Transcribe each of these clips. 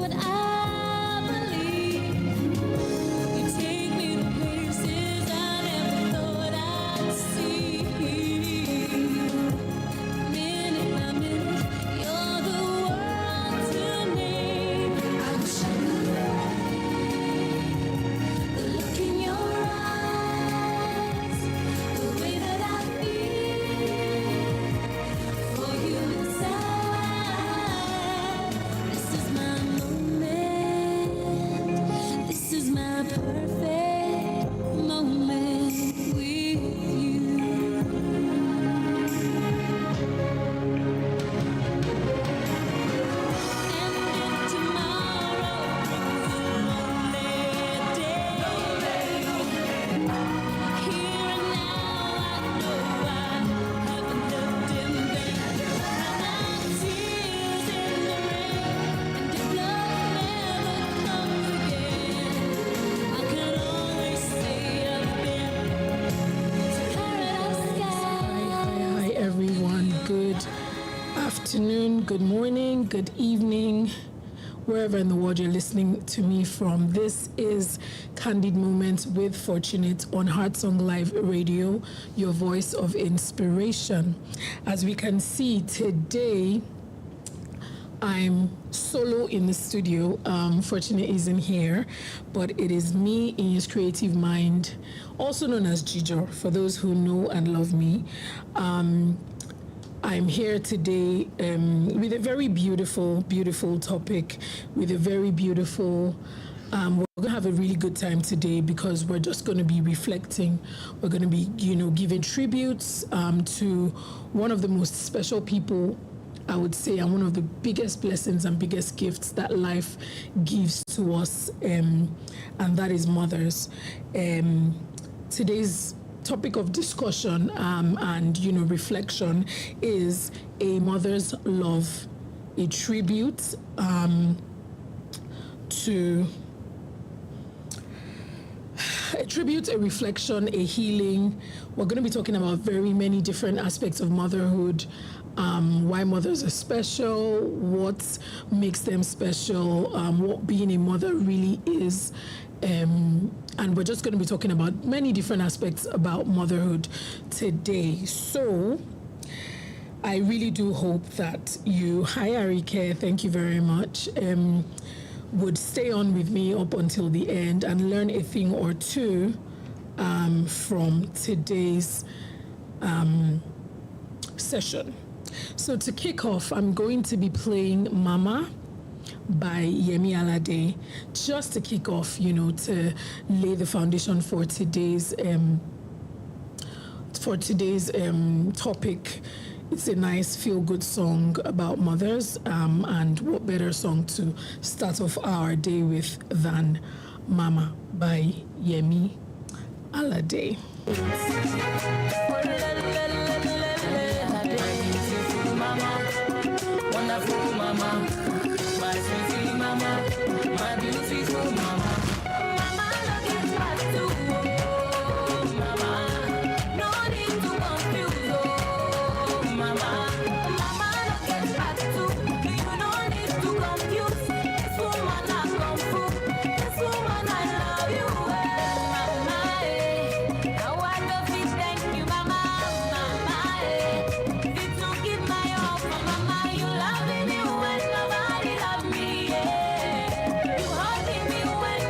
but I believe you take me to places I never thought I'd see. Minute by minute, you're the world to name. I wish I knew the look in your eyes, the way that I feel for you inside. This is my moment. This is my perfect moment with you. And if tomorrow brings a lonely day, here and now I know I haven't lived in vain. My tears in the rain, and if love never comes again, I can always say I've been to paradise skies. Hi everyone, good afternoon, good morning, good evening, wherever in the world you're listening to me from. This is Candid Moments with Fortunate on Heartsong Live Radio, your voice of inspiration. As we can see today, I'm solo in the studio. Fortunate isn't here, but it is me, Iyinscreativemind, also known as Gijo, for those who know and love me. I'm here today with a very beautiful, beautiful topic, with a very beautiful, we're going to have a really good time today because we're just going to be reflecting. We're going to be, giving tributes to one of the most special people, I would say, and one of the biggest blessings and biggest gifts that life gives to us, and that is mothers. Today's topic of discussion and reflection is a mother's love, a tribute a reflection, a healing. We're going to be talking about very many different aspects of motherhood, why mothers are special, what makes them special, what being a mother really is. And we're just going to be talking about many different aspects about motherhood today. So I really do hope that you, hi Arike, thank you very much, would stay on with me up until the end and learn a thing or two from today's session. So to kick off, I'm going to be playing Mama by Yemi Alade, just to kick off, to lay the foundation for today's topic. It's a nice feel-good song about mothers, and what better song to start off our day with than Mama by Yemi Alade. Wonderful mama, my sweetie mama, my beautiful mama. Mama, look at what you do, mama. No need to confuse, oh, mama. Mama, look at what you do. You don't need to confuse. This woman I come for. This woman I love you, mama. Now I love you, thank you, mama, mama. Did you give my all for mama? You love me when nobody loved me, yeah. You hugging me when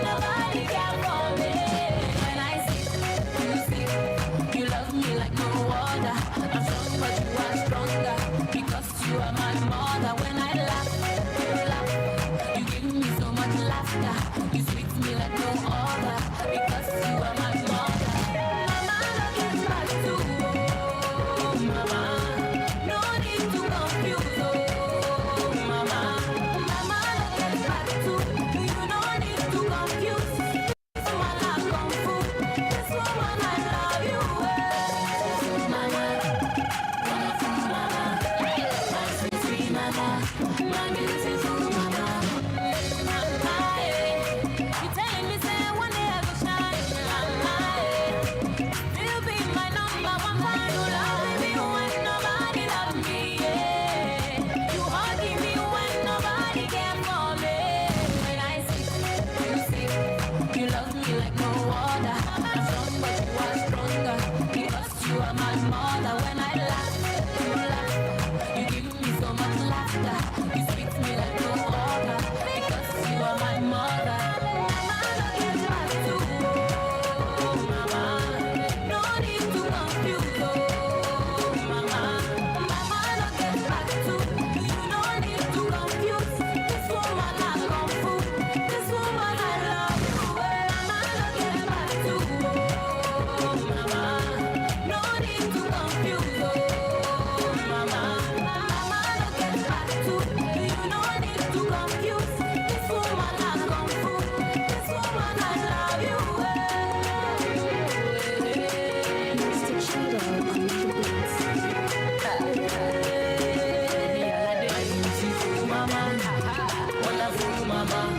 mama,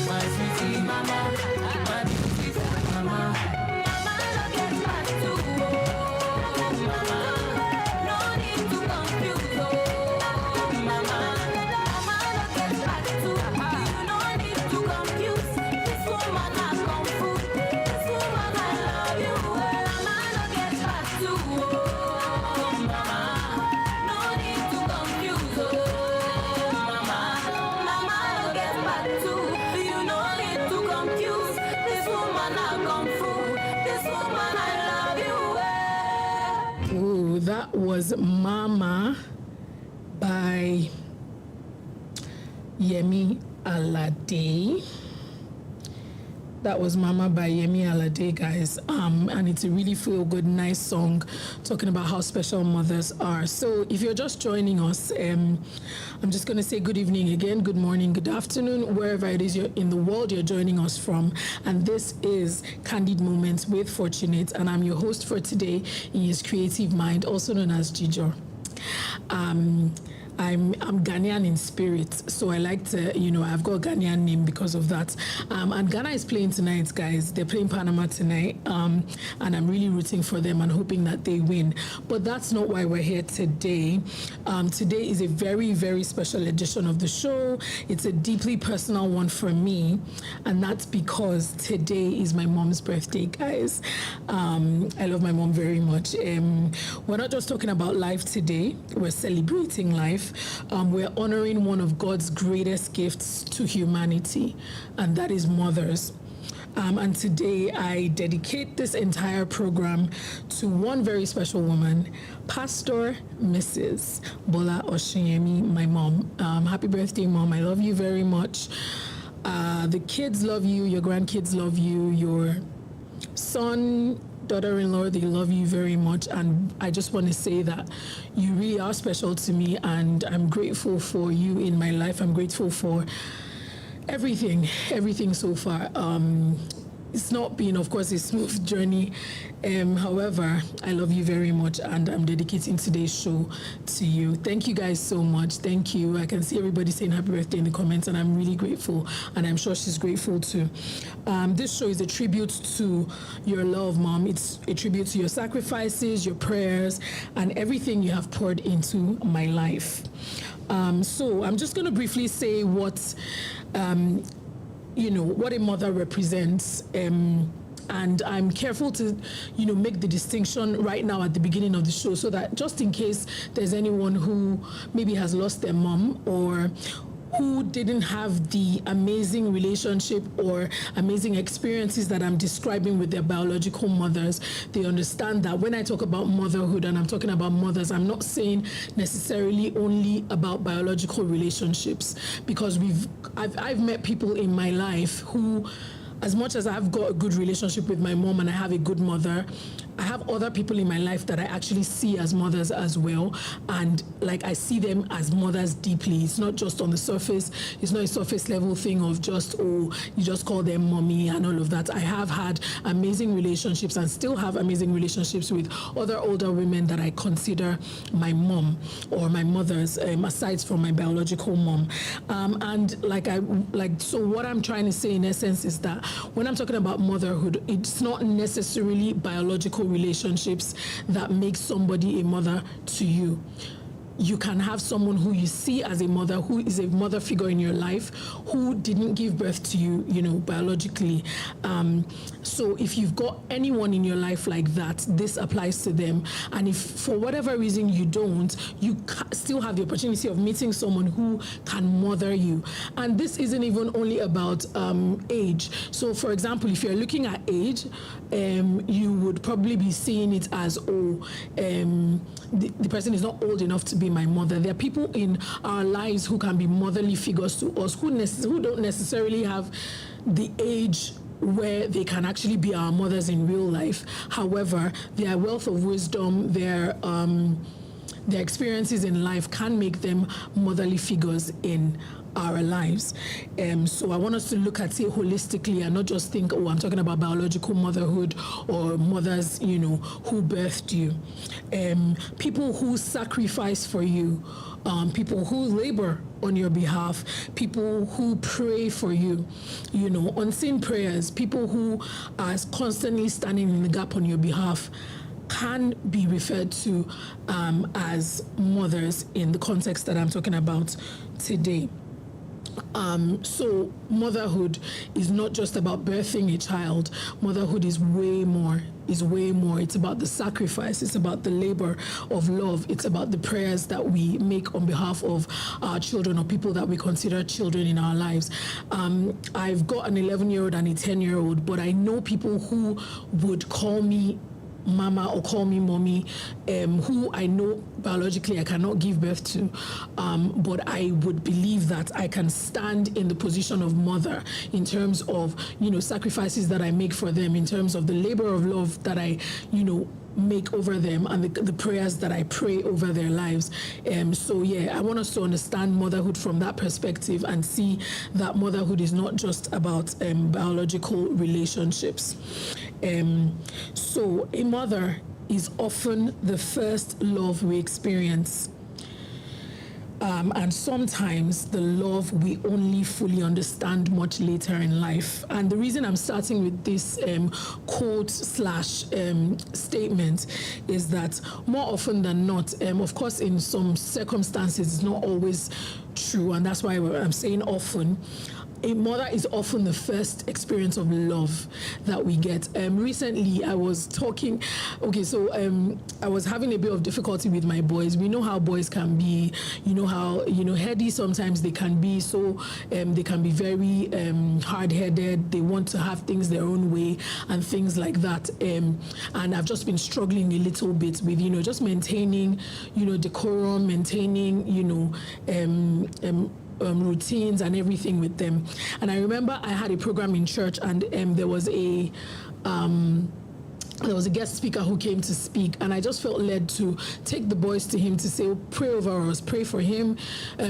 my sweetie mama, my beautiful mama. Mama, no get back to mama. No need to confuse mama. Mama, no get back to you. No need to confuse. This woman has come through. This woman I love you. Mama, no get back to mama. No need to confuse mama. Mama, no get back to you. No need to confuse. This woman I come through. This woman I love you. Ooh, that was Mama by Yemi Alade. That was Mama by Yemi Alade, guys. And it's a really feel-good, nice song talking about how special mothers are. So if you're just joining us, I'm just going to say good evening again, good morning, good afternoon, wherever it is you're in the world you're joining us from. And this is Candid Moments with Fortunate, and I'm your host for today, Iyinscreativemind, also known as Jijo. I'm Ghanaian in spirit, so I like to, I've got a Ghanaian name because of that. And Ghana is playing tonight, guys. They're playing Panama tonight, and I'm really rooting for them and hoping that they win. But that's not why we're here today. Today is a very, very special edition of the show. It's a deeply personal one for me, and that's because today is my mom's birthday, guys. I love my mom very much. We're not just talking about life today, we're celebrating life. We're honoring one of God's greatest gifts to humanity, and that is mothers. And today I dedicate this entire program to one very special woman, Pastor Mrs. Bola Oshinyemi, my mom. Happy birthday, Mom. I love you very much. The kids love you, your grandkids love you, your son, daughter-in-law, they love you very much, and I just want to say that you really are special to me, and I'm grateful for you in my life. I'm grateful for everything so far. It's not been, of course, a smooth journey. However, I love you very much, and I'm dedicating today's show to you. Thank you guys so much. Thank you. I can see everybody saying happy birthday in the comments, and I'm really grateful, and I'm sure she's grateful too. This show is a tribute to your love, Mom. It's a tribute to your sacrifices, your prayers, and everything you have poured into my life. So I'm just going to briefly say what a mother represents, and I'm careful to, make the distinction right now at the beginning of the show, so that just in case there's anyone who maybe has lost their mom or who didn't have the amazing relationship or amazing experiences that I'm describing with their biological mothers, they understand that when I talk about motherhood and I'm talking about mothers, I'm not saying necessarily only about biological relationships, because I've met people in my life who, as much as I've got a good relationship with my mom and I have a good mother, I have other people in my life that I actually see as mothers as well. And I see them as mothers deeply. It's not just on the surface. It's not a surface level thing of just, you just call them mommy and all of that. I have had amazing relationships and still have amazing relationships with other older women that I consider my mom or my mothers, aside from my biological mom. So what I'm trying to say in essence is that when I'm talking about motherhood, it's not necessarily biological relationships that make somebody a mother to you. You can have someone who you see as a mother, who is a mother figure in your life, who didn't give birth to you, biologically. So if you've got anyone in your life like that, this applies to them. And if for whatever reason you don't, you still have the opportunity of meeting someone who can mother you. And this isn't even only about age. So for example, if you're looking at age, you would probably be seeing it as, the person is not old enough to be my mother. There are people in our lives who can be motherly figures to us, who don't necessarily have the age where they can actually be our mothers in real life. However, their wealth of wisdom, their experiences in life can make them motherly figures in our lives. So I want us to look at it holistically and not just think, oh, I'm talking about biological motherhood or mothers, who birthed you. People who sacrifice for you, people who labor on your behalf, people who pray for you, unseen prayers, people who are constantly standing in the gap on your behalf, can be referred to as mothers in the context that I'm talking about today. So motherhood is not just about birthing a child. Motherhood is way more. It's about the sacrifice. It's about the labor of love. It's about the prayers that we make on behalf of our children or people that we consider children in our lives. I've got an 11-year-old and a 10-year-old, but I know people who would call me mama or call me mommy, who I know biologically I cannot give birth to, but I would believe that I can stand in the position of mother in terms of, sacrifices that I make for them, in terms of the labor of love that I, make over them, and the prayers that I pray over their lives. So I want us to understand motherhood from that perspective and see that motherhood is not just about biological relationships. So a mother is often the first love we experience. And sometimes the love we only fully understand much later in life. And the reason I'm starting with this quote / statement is that more often than not, of course, in some circumstances, it's not always true. And that's why I'm saying often. A mother is often the first experience of love that we get. Recently, I was talking, I was having a bit of difficulty with my boys. We know how boys can be, how, heady sometimes they can be. So they can be very hard-headed. They want to have things their own way and things like that. And I've just been struggling a little bit with, just maintaining, decorum, maintaining, routines and everything with them. And I remember I had a program in church, and there was a guest speaker who came to speak, and I just felt led to take the boys to him to say, pray over us, pray for him,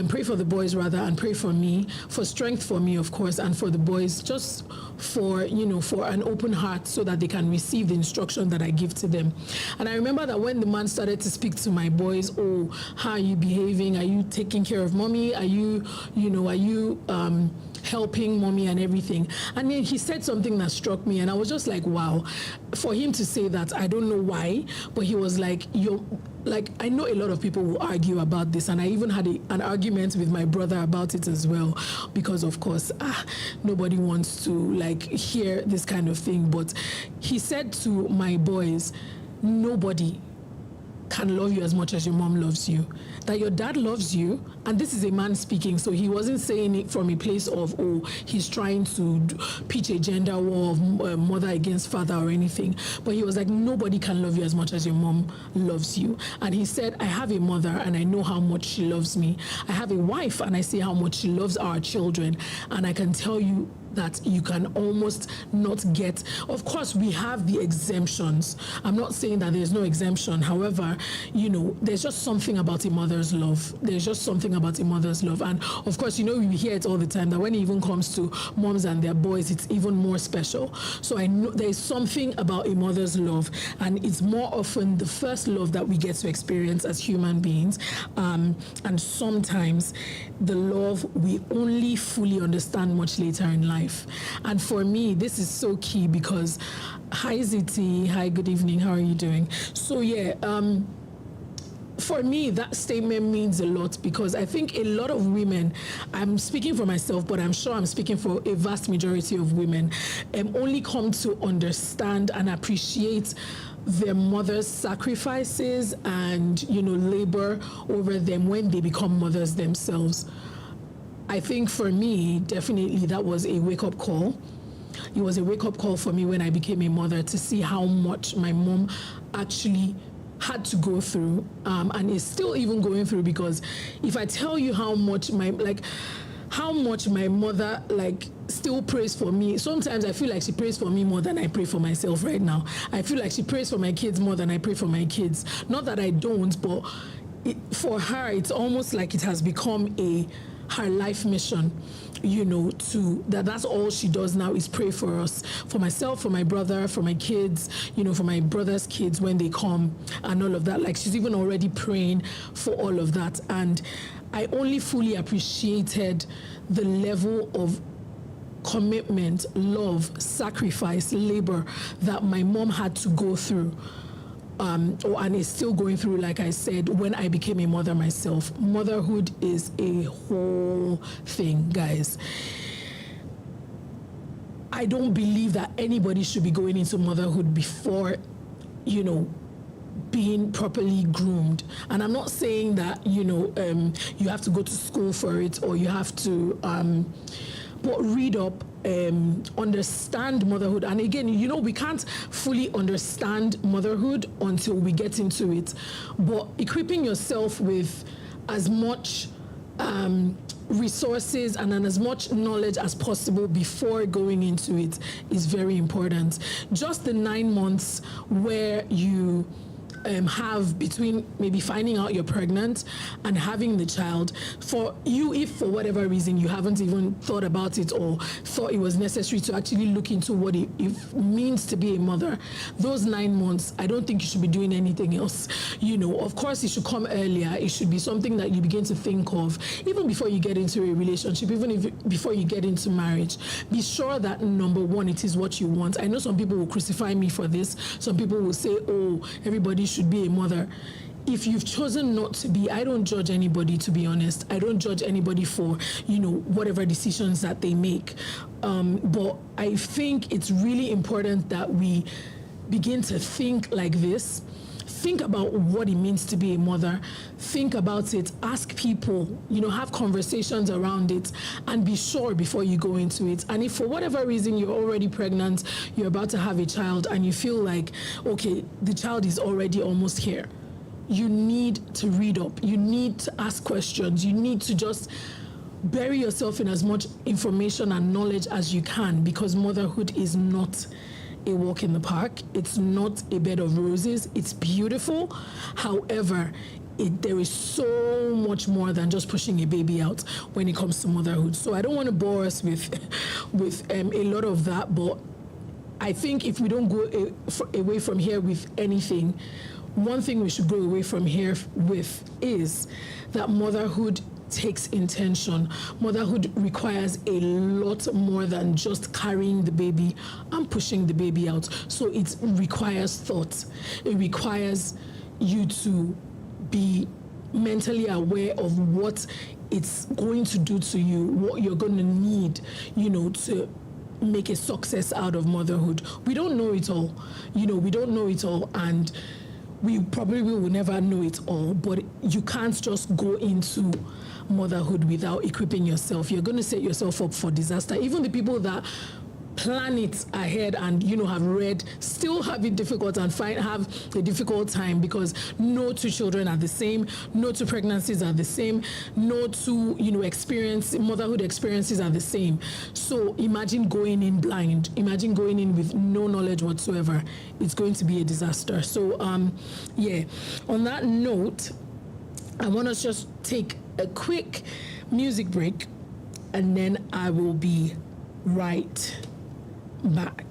pray for the boys rather, and pray for me, for strength for me, of course, and for the boys, just for, for an open heart so that they can receive the instruction that I give to them. And I remember that when the man started to speak to my boys, oh, how are you behaving? Are you taking care of mommy? Are you, helping mommy and everything? And then he said something that struck me, and I was just like, wow. For him to say that, I don't know why, but he was like, I know a lot of people will argue about this, and I even had an argument with my brother about it as well, because of course, nobody wants to hear this kind of thing. But he said to my boys, nobody can love you as much as your mom loves you. That your dad loves you, and this is a man speaking, so he wasn't saying it from a place of, he's trying to pitch a gender war of mother against father or anything. But he was like, nobody can love you as much as your mom loves you. And he said, I have a mother and I know how much she loves me. I have a wife and I see how much she loves our children. And I can tell you that you can almost not get. Of course, we have the exemptions. I'm not saying that there's no exemption. However, there's just something about a mother's love. There's just something about a mother's love. And of course, we hear it all the time that when it even comes to moms and their boys, it's even more special. So I know there's something about a mother's love, and it's more often the first love that we get to experience as human beings. And sometimes the love we only fully understand much later in life. And for me, this is so key because, hi Ziti, hi, good evening, how are you doing? So for me, that statement means a lot because I think a lot of women, I'm speaking for myself, but I'm sure I'm speaking for a vast majority of women, only come to understand and appreciate their mother's sacrifices and, labor over them when they become mothers themselves. I think for me, definitely that was a wake-up call. It was a wake-up call for me when I became a mother to see how much my mom actually had to go through and is still even going through, because if I tell you how much my mother still prays for me, sometimes I feel like she prays for me more than I pray for myself right now. I feel like she prays for my kids more than I pray for my kids. Not that I don't, but for her, it's almost like it has become a her life mission, to that's all she does now is pray for us, for myself, for my brother, for my kids, for my brother's kids when they come and all of that. Like, she's even already praying for all of that. And I only fully appreciated the level of commitment, love, sacrifice, labor that my mom had to go through. And is still going through, like I said, when I became a mother myself. Motherhood is a whole thing, guys. I don't believe that anybody should be going into motherhood before, being properly groomed. And I'm not saying that, you have to go to school for it, or you have to, but read up, understand motherhood. And again, we can't fully understand motherhood until we get into it. But equipping yourself with as much resources and as much knowledge as possible before going into it is very important. Just the 9 months where you have between maybe finding out you're pregnant and having the child, for you, if for whatever reason you haven't even thought about it or thought it was necessary to actually look into what it means to be a mother, those 9 months, I don't think you should be doing anything else. Of course, it should come earlier. It should be something that you begin to think of even before you get into a relationship, before you get into marriage. Be sure that, number one, it is what you want. I know some people will crucify me for this. Some people will say, oh, everybody should be a mother. If you've chosen not to be, I don't judge anybody, to be honest. I don't judge anybody for, whatever decisions that they make. But I think it's really important that we begin to think like this. Think about what it means to be a mother. Think about it. Ask people, have conversations around it, and be sure before you go into it. And if for whatever reason you're already pregnant, you're about to have a child, and you feel like, okay, the child is already almost here, you need to read up. You need to ask questions. You need to just bury yourself in as much information and knowledge as you can, because motherhood is not a walk in the park. It's not a bed of roses. It's beautiful. However, there is so much more than just pushing a baby out when it comes to motherhood. So I don't want to bore us with a lot of that, but I think if we don't go away from here with anything, one thing we should go away from here with is that motherhood takes intention. Motherhood requires a lot more than just carrying the baby and pushing the baby out. So it requires thought. It requires you to be mentally aware of what it's going to do to you, what you're going to need, to make a success out of motherhood. We don't know it all. We don't know it all, and we probably will never know it all, but you can't just go into motherhood without equipping yourself. You're going to set yourself up for disaster. Even the people that plan it ahead and have read still have it difficult and have a difficult time, because no two children are the same, no two pregnancies are the same, no two motherhood experiences are the same. So imagine going in blind. Imagine going in with no knowledge whatsoever. It's going to be a disaster. So on that note, I want us just take a quick music break, and then I will be right back.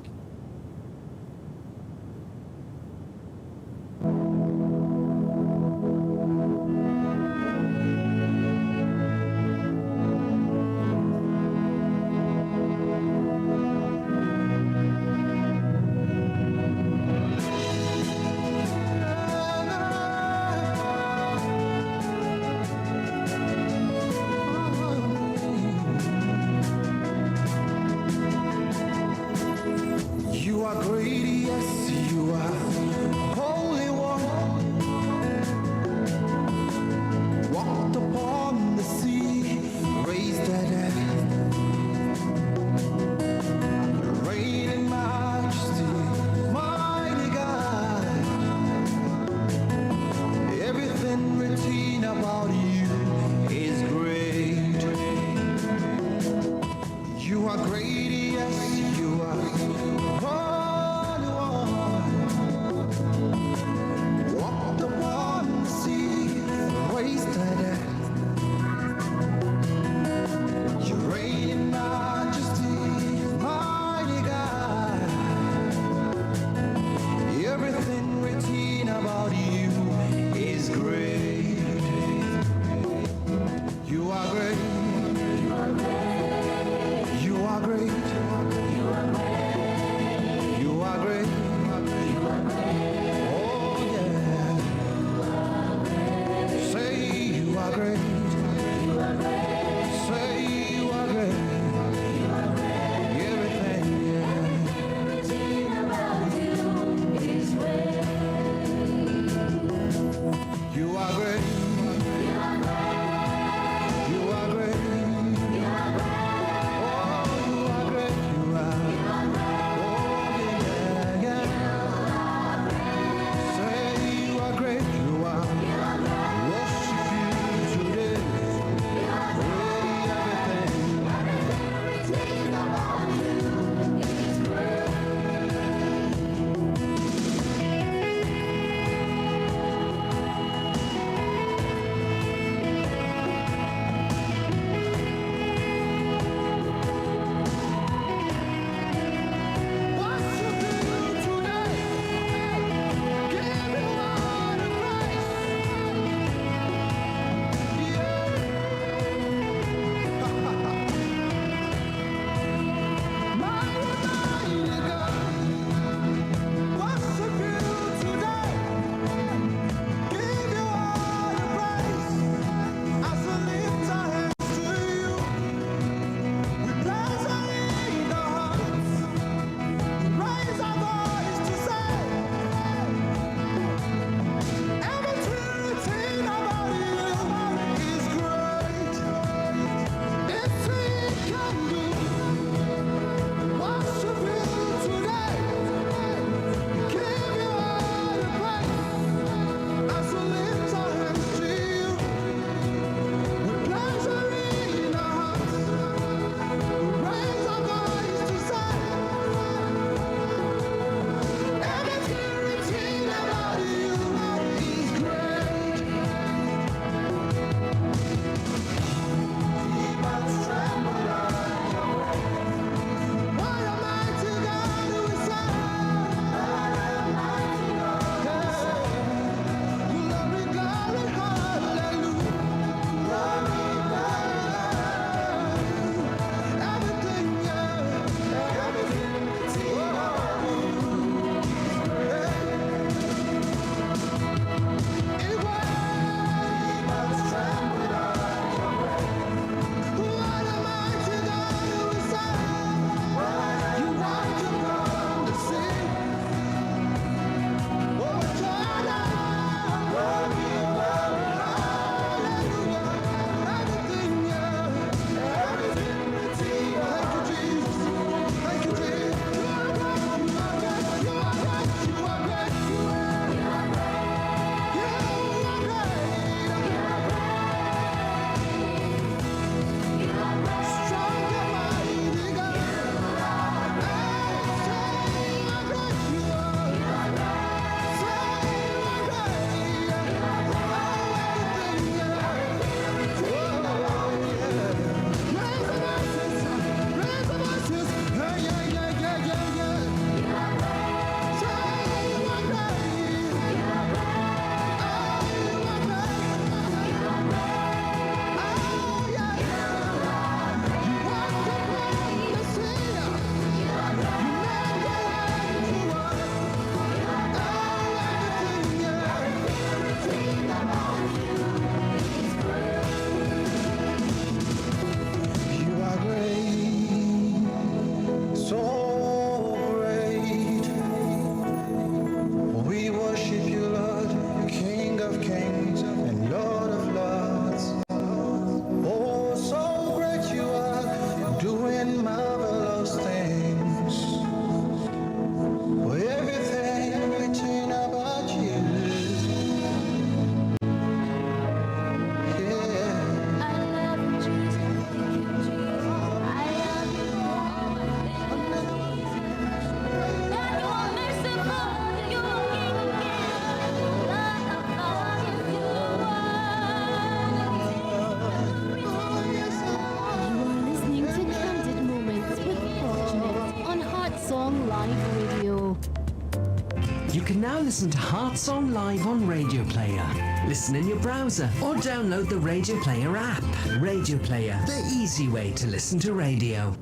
you can now listen to Heart Song live on Radio Player. Listen in your browser or download the Radio Player app. Radio Player, the easy way to listen to radio.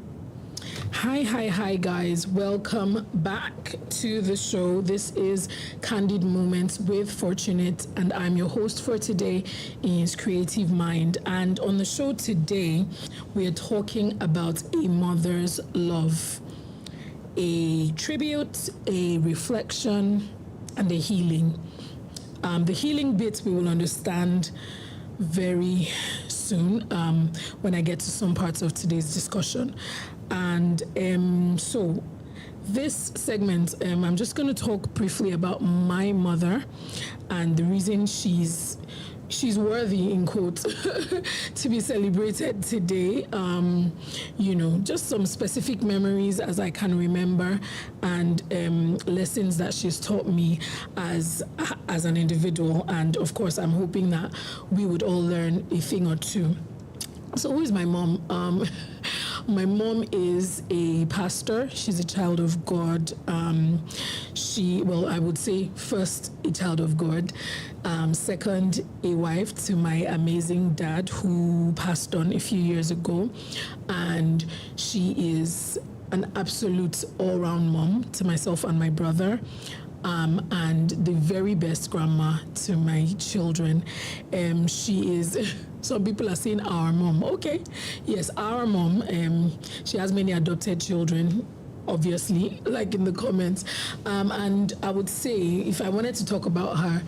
Hi, guys. Welcome back to the show. This is Candid Moments with Fortunate, and I'm your host for today, Iyinscreativemind. And on the show today, we are talking about a mother's love, a tribute, a reflection, and a healing. The healing bit we will understand very soon when I get to some parts of today's discussion. And so this segment, I'm just going to talk briefly about my mother and the reason she's worthy, in quotes, to be celebrated today. Just some specific memories as I can remember, and lessons that she's taught me as an individual. And of course, I'm hoping that we would all learn a thing or two. So who is my mom? My mom is a pastor. She's a child of God. I would say first a child of God, second a wife to my amazing dad who passed on a few years ago, and she is an absolute all-round mom to myself and my brother. And the very best grandma to my children. She is, some people are saying our mom. Okay, yes, our mom. She has many adopted children, obviously, like in the comments. And I would say, if I wanted to talk about her,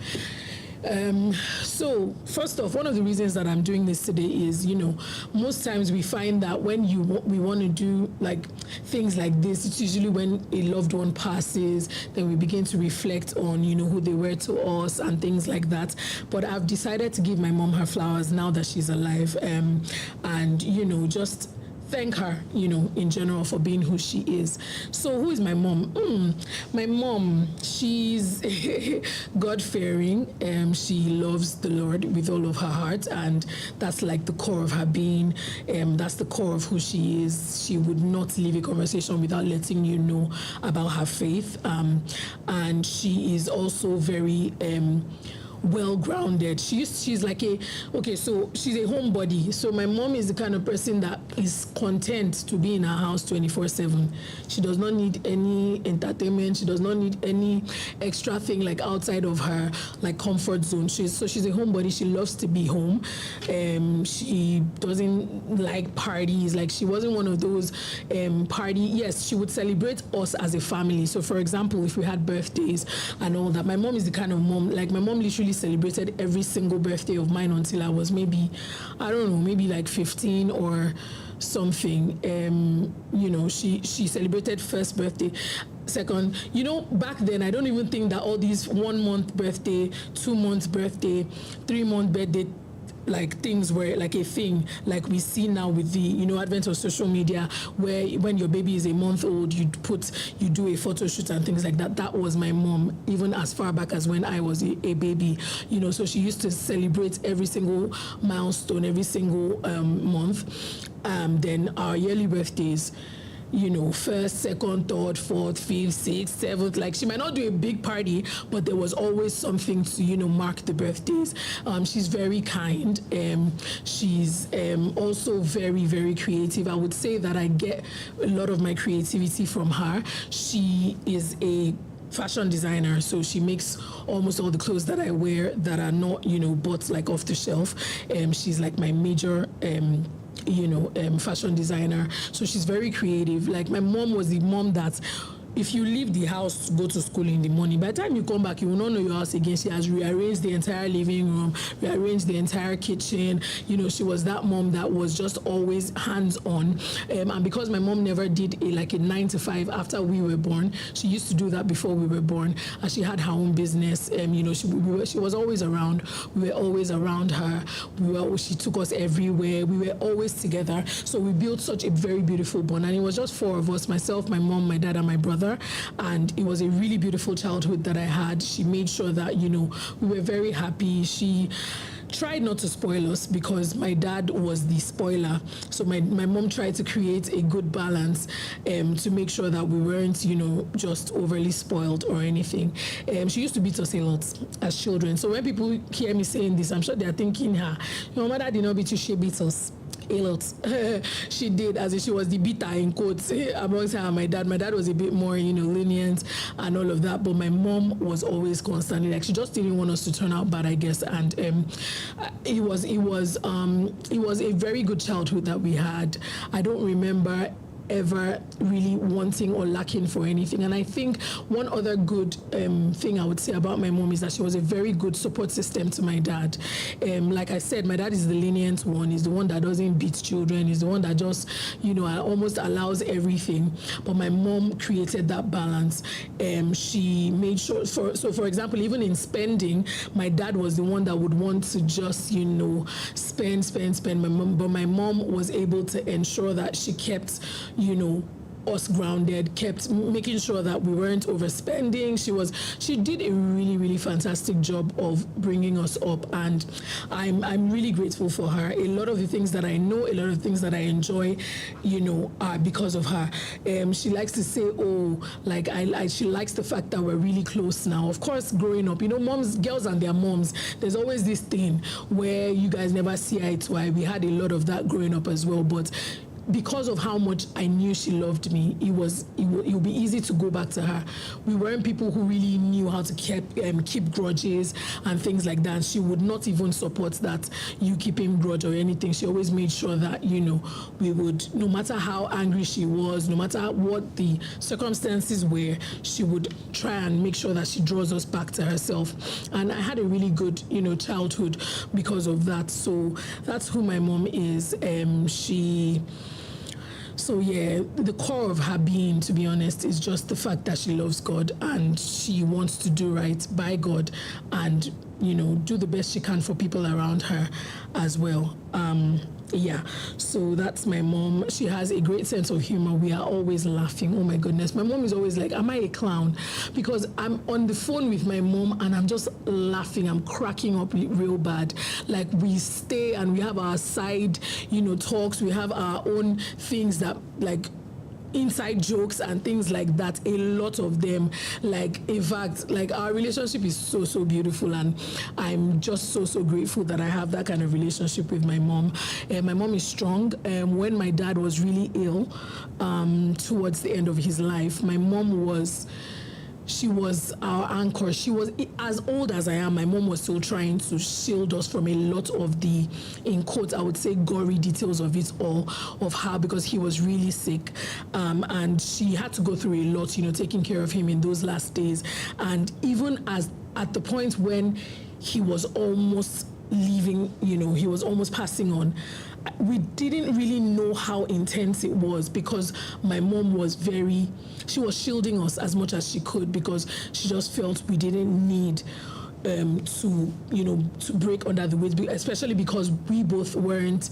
so first off, one of the reasons that I'm doing this today is, most times we find that when we want to do like things like this, it's usually when a loved one passes, then we begin to reflect on, who they were to us and things like that. But I've decided to give my mom her flowers now that she's alive, and, just thank her, in general for being who she is. So who is my mom? My mom, she's God-fearing. She loves the Lord with all of her heart, and that's like the core of her being. That's the core of who she is. She would not leave a conversation without letting you know about her faith. And she is also very well-grounded. She's like so she's a homebody. So my mom is the kind of person that is content to be in her house 24/7. She does not need any entertainment. She does not need any extra thing like outside of her like comfort zone. She's a homebody. She loves to be home. She doesn't like parties. Like she wasn't one of those party. Yes, she would celebrate us as a family. So for example, if we had birthdays and all that, my mom is the kind of mom, like my mom literally celebrated every single birthday of mine until I was maybe like 15 or something. She celebrated first birthday, second, back then I don't even think that all these 1 month birthday, 2 months birthday, 3 month birthday like things were like a thing like we see now with the advent of social media, where when your baby is a month old you do a photo shoot and things like that. That was my mom even as far back as when I was a baby, so she used to celebrate every single milestone every single month. Then our yearly birthdays, first, second, third, fourth, fifth, sixth, seventh. Like she might not do a big party, but there was always something to, mark the birthdays. She's very kind. She's also very, very creative. I would say that I get a lot of my creativity from her. She is a fashion designer, so she makes almost all the clothes that I wear that are not, bought like off the shelf. She's like my major fashion designer. So she's very creative. Like my mom was the mom that if you leave the house to go to school in the morning, by the time you come back, you will not know your house again. She has rearranged the entire living room, rearranged the entire kitchen. She was that mom that was just always hands-on. And because my mom never did a 9 to 5 after we were born, she used to do that before we were born. And she had her own business. She was always around. We were always around her. She took us everywhere. We were always together. So we built such a very beautiful bond. And it was just 4 of us, myself, my mom, my dad, and my brother. And it was a really beautiful childhood that I had. She made sure that, we were very happy. She tried not to spoil us because my dad was the spoiler. So my mom tried to create a good balance to make sure that we weren't, just overly spoiled or anything. She used to beat us a lot as children. So when people hear me saying this, I'm sure they're thinking, your mother did not beat you, she beat us. A lot. She did, as if she was the beater in quotes amongst her and my dad. My dad was a bit more, lenient and all of that, but my mom was always constantly like, she just didn't want us to turn out bad, I guess. And it was a very good childhood that we had. I don't remember ever really wanting or lacking for anything. And I think one other good thing I would say about my mom is that she was a very good support system to my dad. Like I said, my dad is the lenient one. He's the one that doesn't beat children. He's the one that just, almost allows everything. But my mom created that balance. She made sure, for example, even in spending, my dad was the one that would want to just, spend. But my mom was able to ensure that she kept, us grounded, kept making sure that we weren't overspending. She did a really, really fantastic job of bringing us up, and I'm really grateful for her. A lot of the things that I know, a lot of the things that I enjoy, are because of her. She likes to say, she likes the fact that we're really close now. Of course, growing up, girls and their moms, there's always this thing where you guys never see eye to eye. We had a lot of that growing up as well, but because of how much I knew she loved me, it would be easy to go back to her. We weren't people who really knew how to keep grudges and things like that. She would not even support that, you keeping grudge or anything. She always made sure that, we would, no matter how angry she was, no matter what the circumstances were, she would try and make sure that she draws us back to herself. And I had a really good, childhood because of that. So that's who my mom is. So yeah, the core of her being, to be honest, is just the fact that she loves God and she wants to do right by God and, do the best she can for people around her as well. So that's my mom. She has a great sense of humor. We are always laughing. Oh my goodness. My mom is always like, am I a clown? Because I'm on the phone with my mom and I'm just laughing. I'm cracking up real bad. Like, we stay and we have our side, talks. We have our own things that, like, inside jokes and things like that, a lot of them. Like, in fact, like, our relationship is so beautiful, and I'm just so grateful that I have that kind of relationship with my mom. My mom is strong. When my dad was really ill, towards the end of his life, my mom was our anchor. She was, as old as I am, my mom was still trying to shield us from a lot of the, in quotes, I would say, gory details of it all, of how, because he was really sick. And she had to go through a lot, taking care of him in those last days. And even at the point when he was almost leaving, he was almost passing on, we didn't really know how intense it was, because my mom was she was shielding us as much as she could, because she just felt we didn't need to break under the weight, especially because we both weren't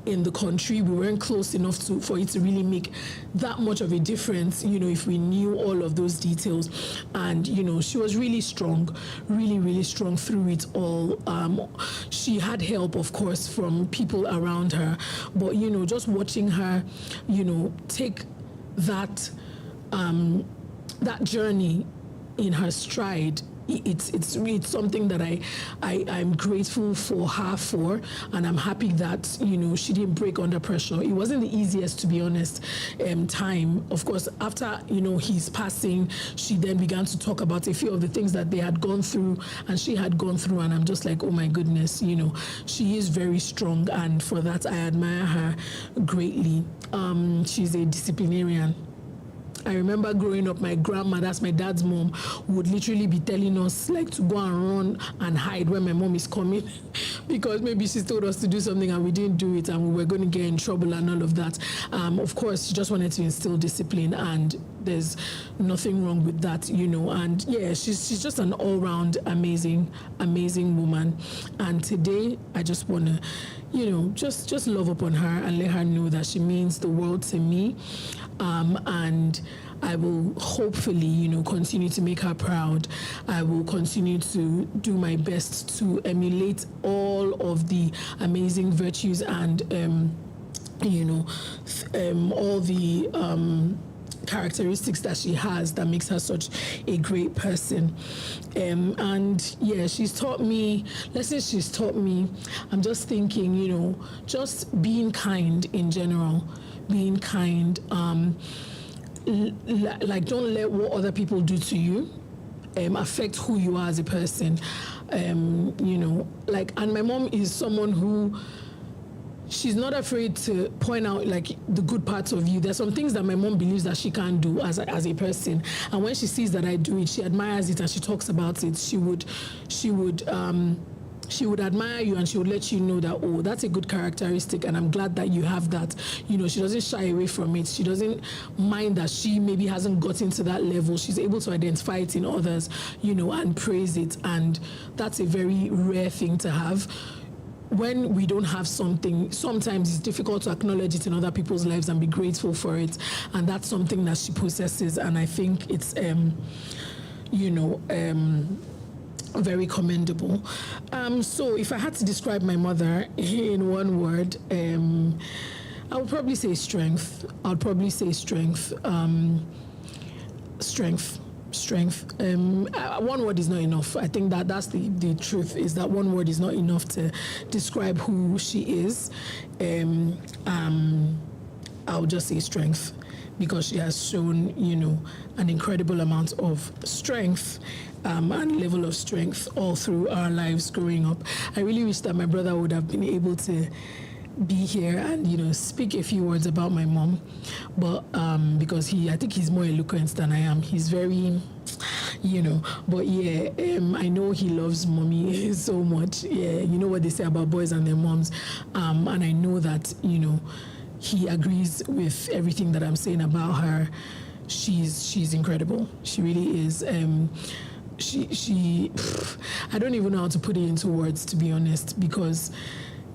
in the country. We weren't close enough for it to really make that much of a difference, if we knew all of those details. And, she was really strong, really strong through it all. She had help, of course, from people around her, but, just watching her, take that journey in her stride, it's something that I'm grateful for her for, and I'm happy that she didn't break under pressure. It wasn't the easiest, to be honest, time. Of course, after his passing, she then began to talk about a few of the things that they had gone through and she had gone through, and I'm just like, oh my goodness, she is very strong, and for that I admire her greatly. She's a disciplinarian. I remember growing up, my grandma, that's my dad's mom, would literally be telling us, like, to go and run and hide when my mom is coming because maybe she told us to do something and we didn't do it and we were going to get in trouble and all of that. Of course, she just wanted to instill discipline, and there's nothing wrong with that, And yeah, she's just an all-round amazing woman. And today, I just want to, just love upon her and let her know that she means the world to me. And I will hopefully, continue to make her proud. I will continue to do my best to emulate all of the amazing virtues and, all the characteristics that she has that makes her such a great person. And yeah, she's taught me lessons. She's taught me. I'm just thinking, just being kind in general, being kind. Like, don't let what other people do to you affect who you are as a person. And my mom is someone who, she's not afraid to point out like the good parts of you. There's some things that my mom believes that she can't do as a person, and when she sees that I do it, she admires it and she talks about it. She would admire you and she would let you know that, oh, that's a good characteristic and I'm glad that you have that. She doesn't shy away from it. She doesn't mind that she maybe hasn't gotten to that level. She's able to identify it in others, and praise it, and that's a very rare thing to have. When we don't have something, sometimes it's difficult to acknowledge it in other people's lives and be grateful for it. And that's something that she possesses. And I think it's, very commendable. So if I had to describe my mother in one word, I would probably say strength. Strength. One word is not enough. I think that's the truth, is that one word is not enough to describe who she is. I'll just say strength, because she has shown, an incredible amount of strength and level of strength all through our lives growing up. I really wish that my brother would have been able to be here and speak a few words about my mom, but because I think he's more eloquent than I am. He's very but yeah, I know he loves mommy so much. Yeah, you know what they say about boys and their moms, and I know that he agrees with everything that I'm saying about her. She's incredible. She really is. She I don't even know how to put it into words, to be honest, because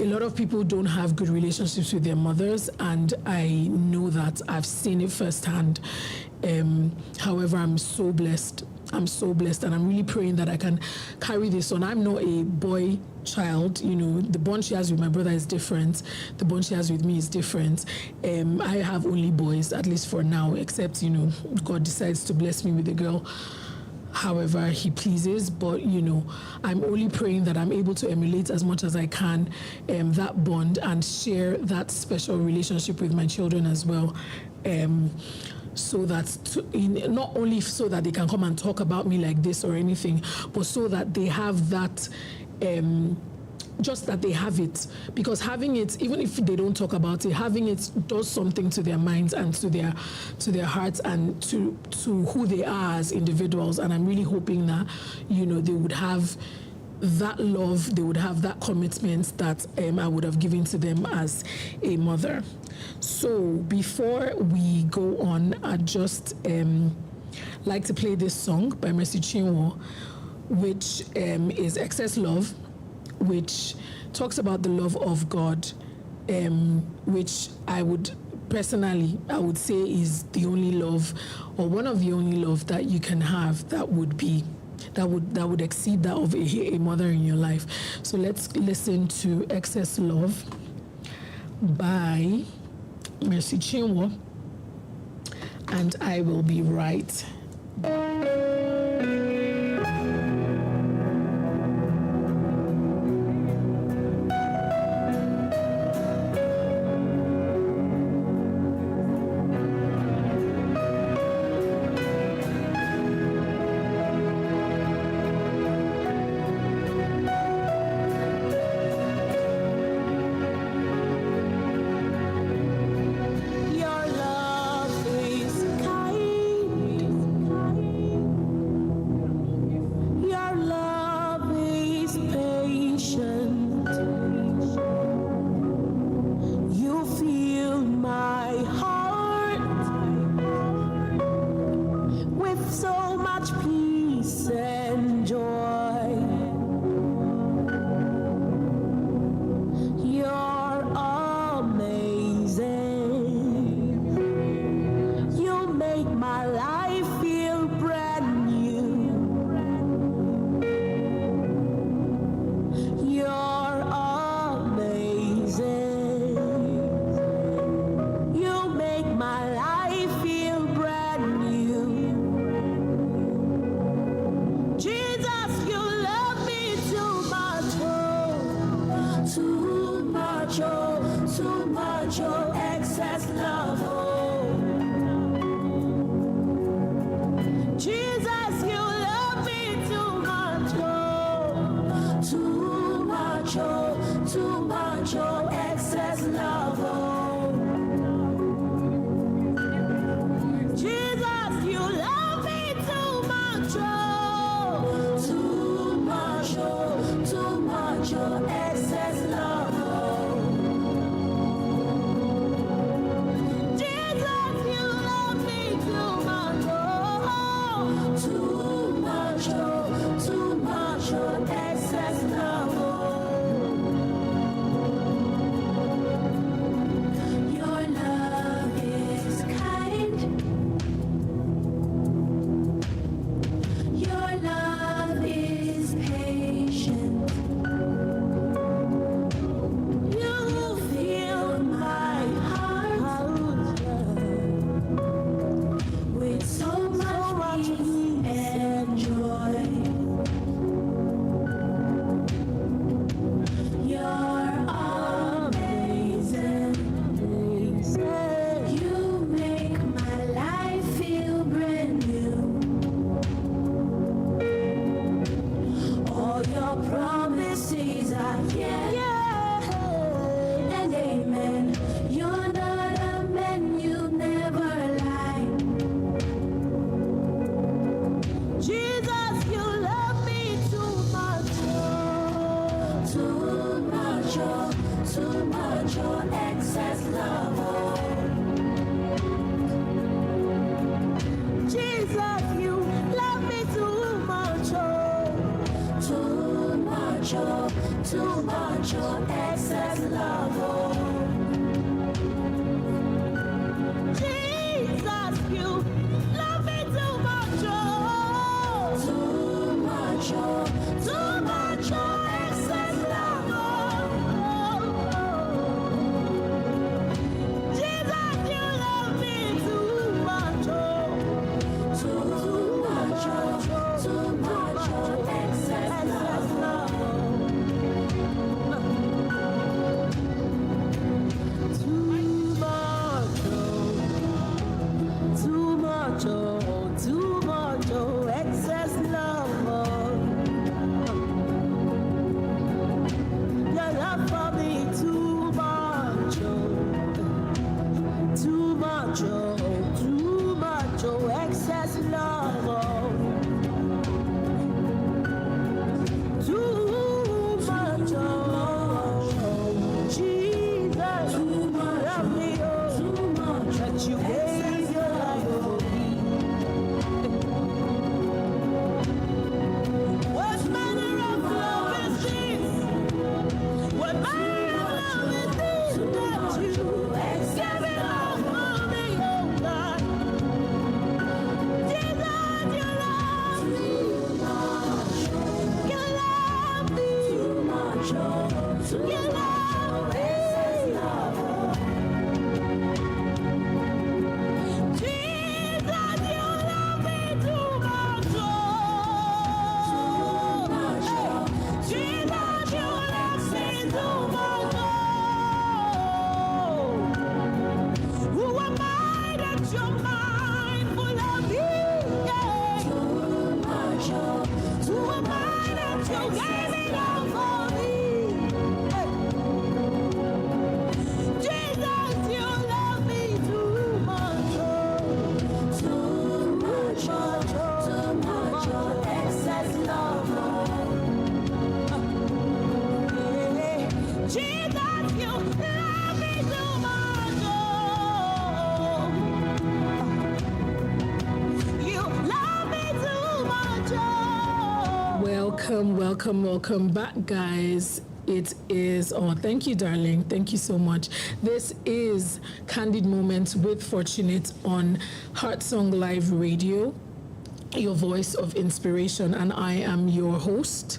a lot of people don't have good relationships with their mothers, and I know that. I've seen it firsthand. However, I'm so blessed, and I'm really praying that I can carry this on. I'm not a boy child. The bond she has with my brother is different. The bond she has with me is different. I have only boys, at least for now, except, God decides to bless me with a girl however he pleases. But I'm only praying that I'm able to emulate as much as I can that bond and share that special relationship with my children as well, so that not only so that they can come and talk about me like this or anything, but so that they have that, just that they have it. Because having it, even if they don't talk about it, having it does something to their minds and to their hearts and to who they are as individuals. And I'm really hoping that they would have that love, they would have that commitment that I would have given to them as a mother. So before we go on, I'd just like to play this song by Mercy Chinwo, which is Excess Love, which talks about the love of God, which I would say is the only love, or one of the only love that you can have that would exceed that of a mother in your life. So let's listen to Excess Love by Mercy Chinwo, and I will be right back. Your love is kind. my life feel brand new. You're amazing. You make my life feel brand new. Jesus, you love me too much, oh, too much, oh, too much, oh, excess love, oh. Jesus, you love me too much, oh, too much, oh, too much, oh, excess love, oh. Jesus, you love me too much, oh, too much, oh, too much, oh, excess love, oh. Jesus, you love me too much, oh, too much, oh, too much, oh, excess love, oh. Your love is kind. Your love is patient. You fill my heart with so much peace and joy. You're amazing. You make my life feel brand new. All your promises are yeah and amen. You're not a man, you never lie. Jesus, you love me too much, oh, too much, oh, too much, oh, excess love, oh. Jesus, you love me too much, oh, too much, oh, too much, oh, excess love, oh. Jesus, you love me too much, oh, too much, oh, too much, oh, excess love, oh. Jesus, you love me too much, oh, too much, oh, too much, oh, excess love, oh. Too much, oh, too much, oh, too much, oh, excess love, oh. Your love for me too much, oh, too much, oh, too much, oh, excess love, oh. Too much, oh, Jesus, you love me, oh, too much, that you gave your life for me. What manner of love is this? What manner of love is this that you gave it all for me, oh God? Jesus, you love me. You love me. You love me. Jesus, you love me too much, oh. Jesus, you love me too much, oh. Who am I that you're mindful of me? Yeah. Too much, oh. Who am I that you gave it all for me? Hey. Jesus, you love me too much, oh. Too much, oh. Too much, oh. Excess love, oh. Jesus, you love me too much, oh. You love me too much, oh. Welcome back, guys. It is, oh, thank you, darling. Thank you so much. This is Candid Moments with Fortunate on Heartsong Live Radio, your voice of inspiration. And I am your host,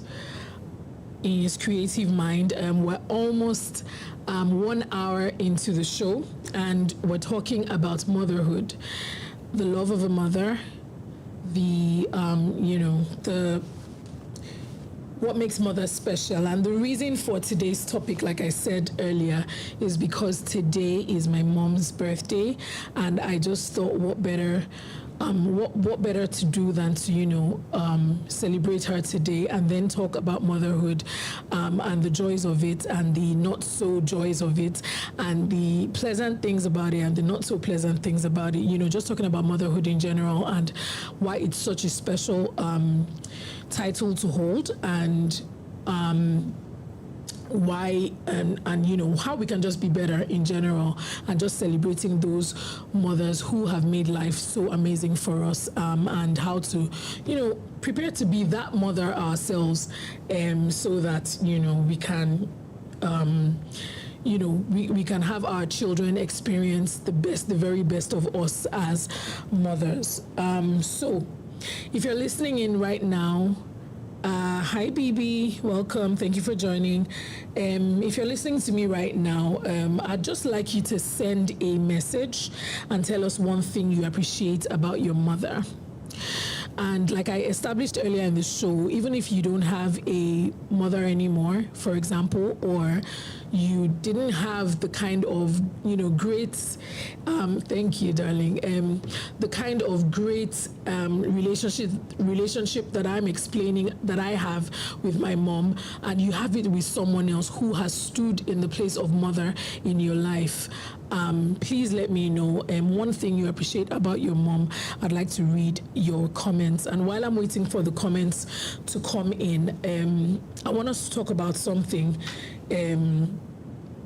Iyinscreativemind. We're almost 1 hour into the show, and we're talking about motherhood, the love of a mother, what makes mothers special. And the reason for today's topic, like I said earlier, is because today is my mom's birthday, and I just thought what better to do than to celebrate her today and then talk about motherhood, and the joys of it and the not so joys of it, and the pleasant things about it and the not so pleasant things about it, just talking about motherhood in general and why it's such a special title to hold, and why and how we can just be better in general, and just celebrating those mothers who have made life so amazing for us, and how to prepare to be that mother ourselves, so that we can we can have our children experience the very best of us as mothers. So if you're listening in right now, hi BB, welcome, thank you for joining. If you're listening to me right now, I'd just like you to send a message and tell us one thing you appreciate about your mother. And like I established earlier in the show, even if you don't have a mother anymore, for example, or you didn't have the kind of, great, thank you, darling, the kind of great relationship that I'm explaining that I have with my mom, and you have it with someone else who has stood in the place of mother in your life, please let me know one thing you appreciate about your mom. I'd like to read your comments. And while I'm waiting for the comments to come in, I want us to talk about something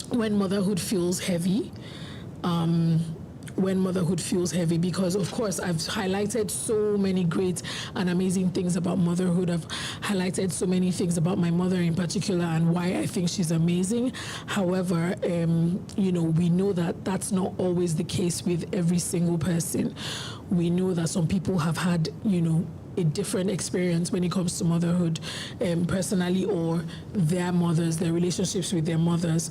when motherhood feels heavy. Because of course I've highlighted so many great and amazing things about motherhood. I've highlighted so many things about my mother in particular and why I think she's amazing. However, we know that that's not always the case with every single person. We know that some people have had, a different experience when it comes to motherhood, personally, or their relationships with their mothers.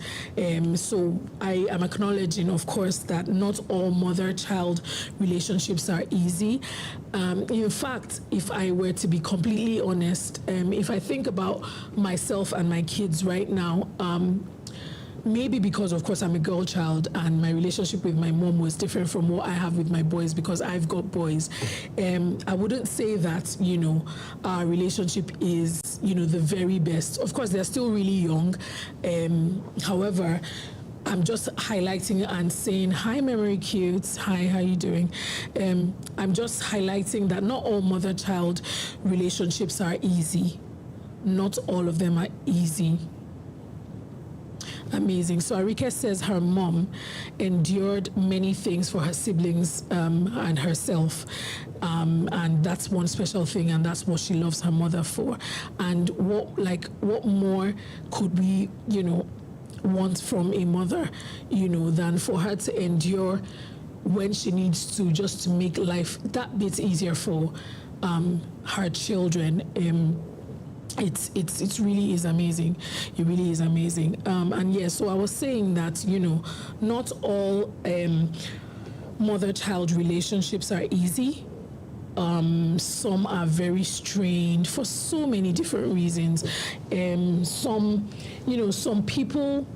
So I am acknowledging, of course, that not all mother-child relationships are easy. In fact, if I were to be completely honest, if I think about myself and my kids right now, maybe because, of course, I'm a girl child and my relationship with my mom was different from what I have with my boys because I've got boys. I wouldn't say that, our relationship is, the very best. Of course, they're still really young. However, I'm just highlighting and saying, hi, Memory Cute. Hi, how you doing? I'm just highlighting that not all mother-child relationships are easy. Not all of them are easy. Amazing. So Arike says her mom endured many things for her siblings and herself. And that's one special thing, and that's what she loves her mother for. And what more could we, want from a mother, than for her to endure when she needs to, just to make life that bit easier for her children. It really is amazing. It really is amazing. And yeah, so I was saying that, not all mother-child relationships are easy. Some are very strained for so many different reasons. Some people,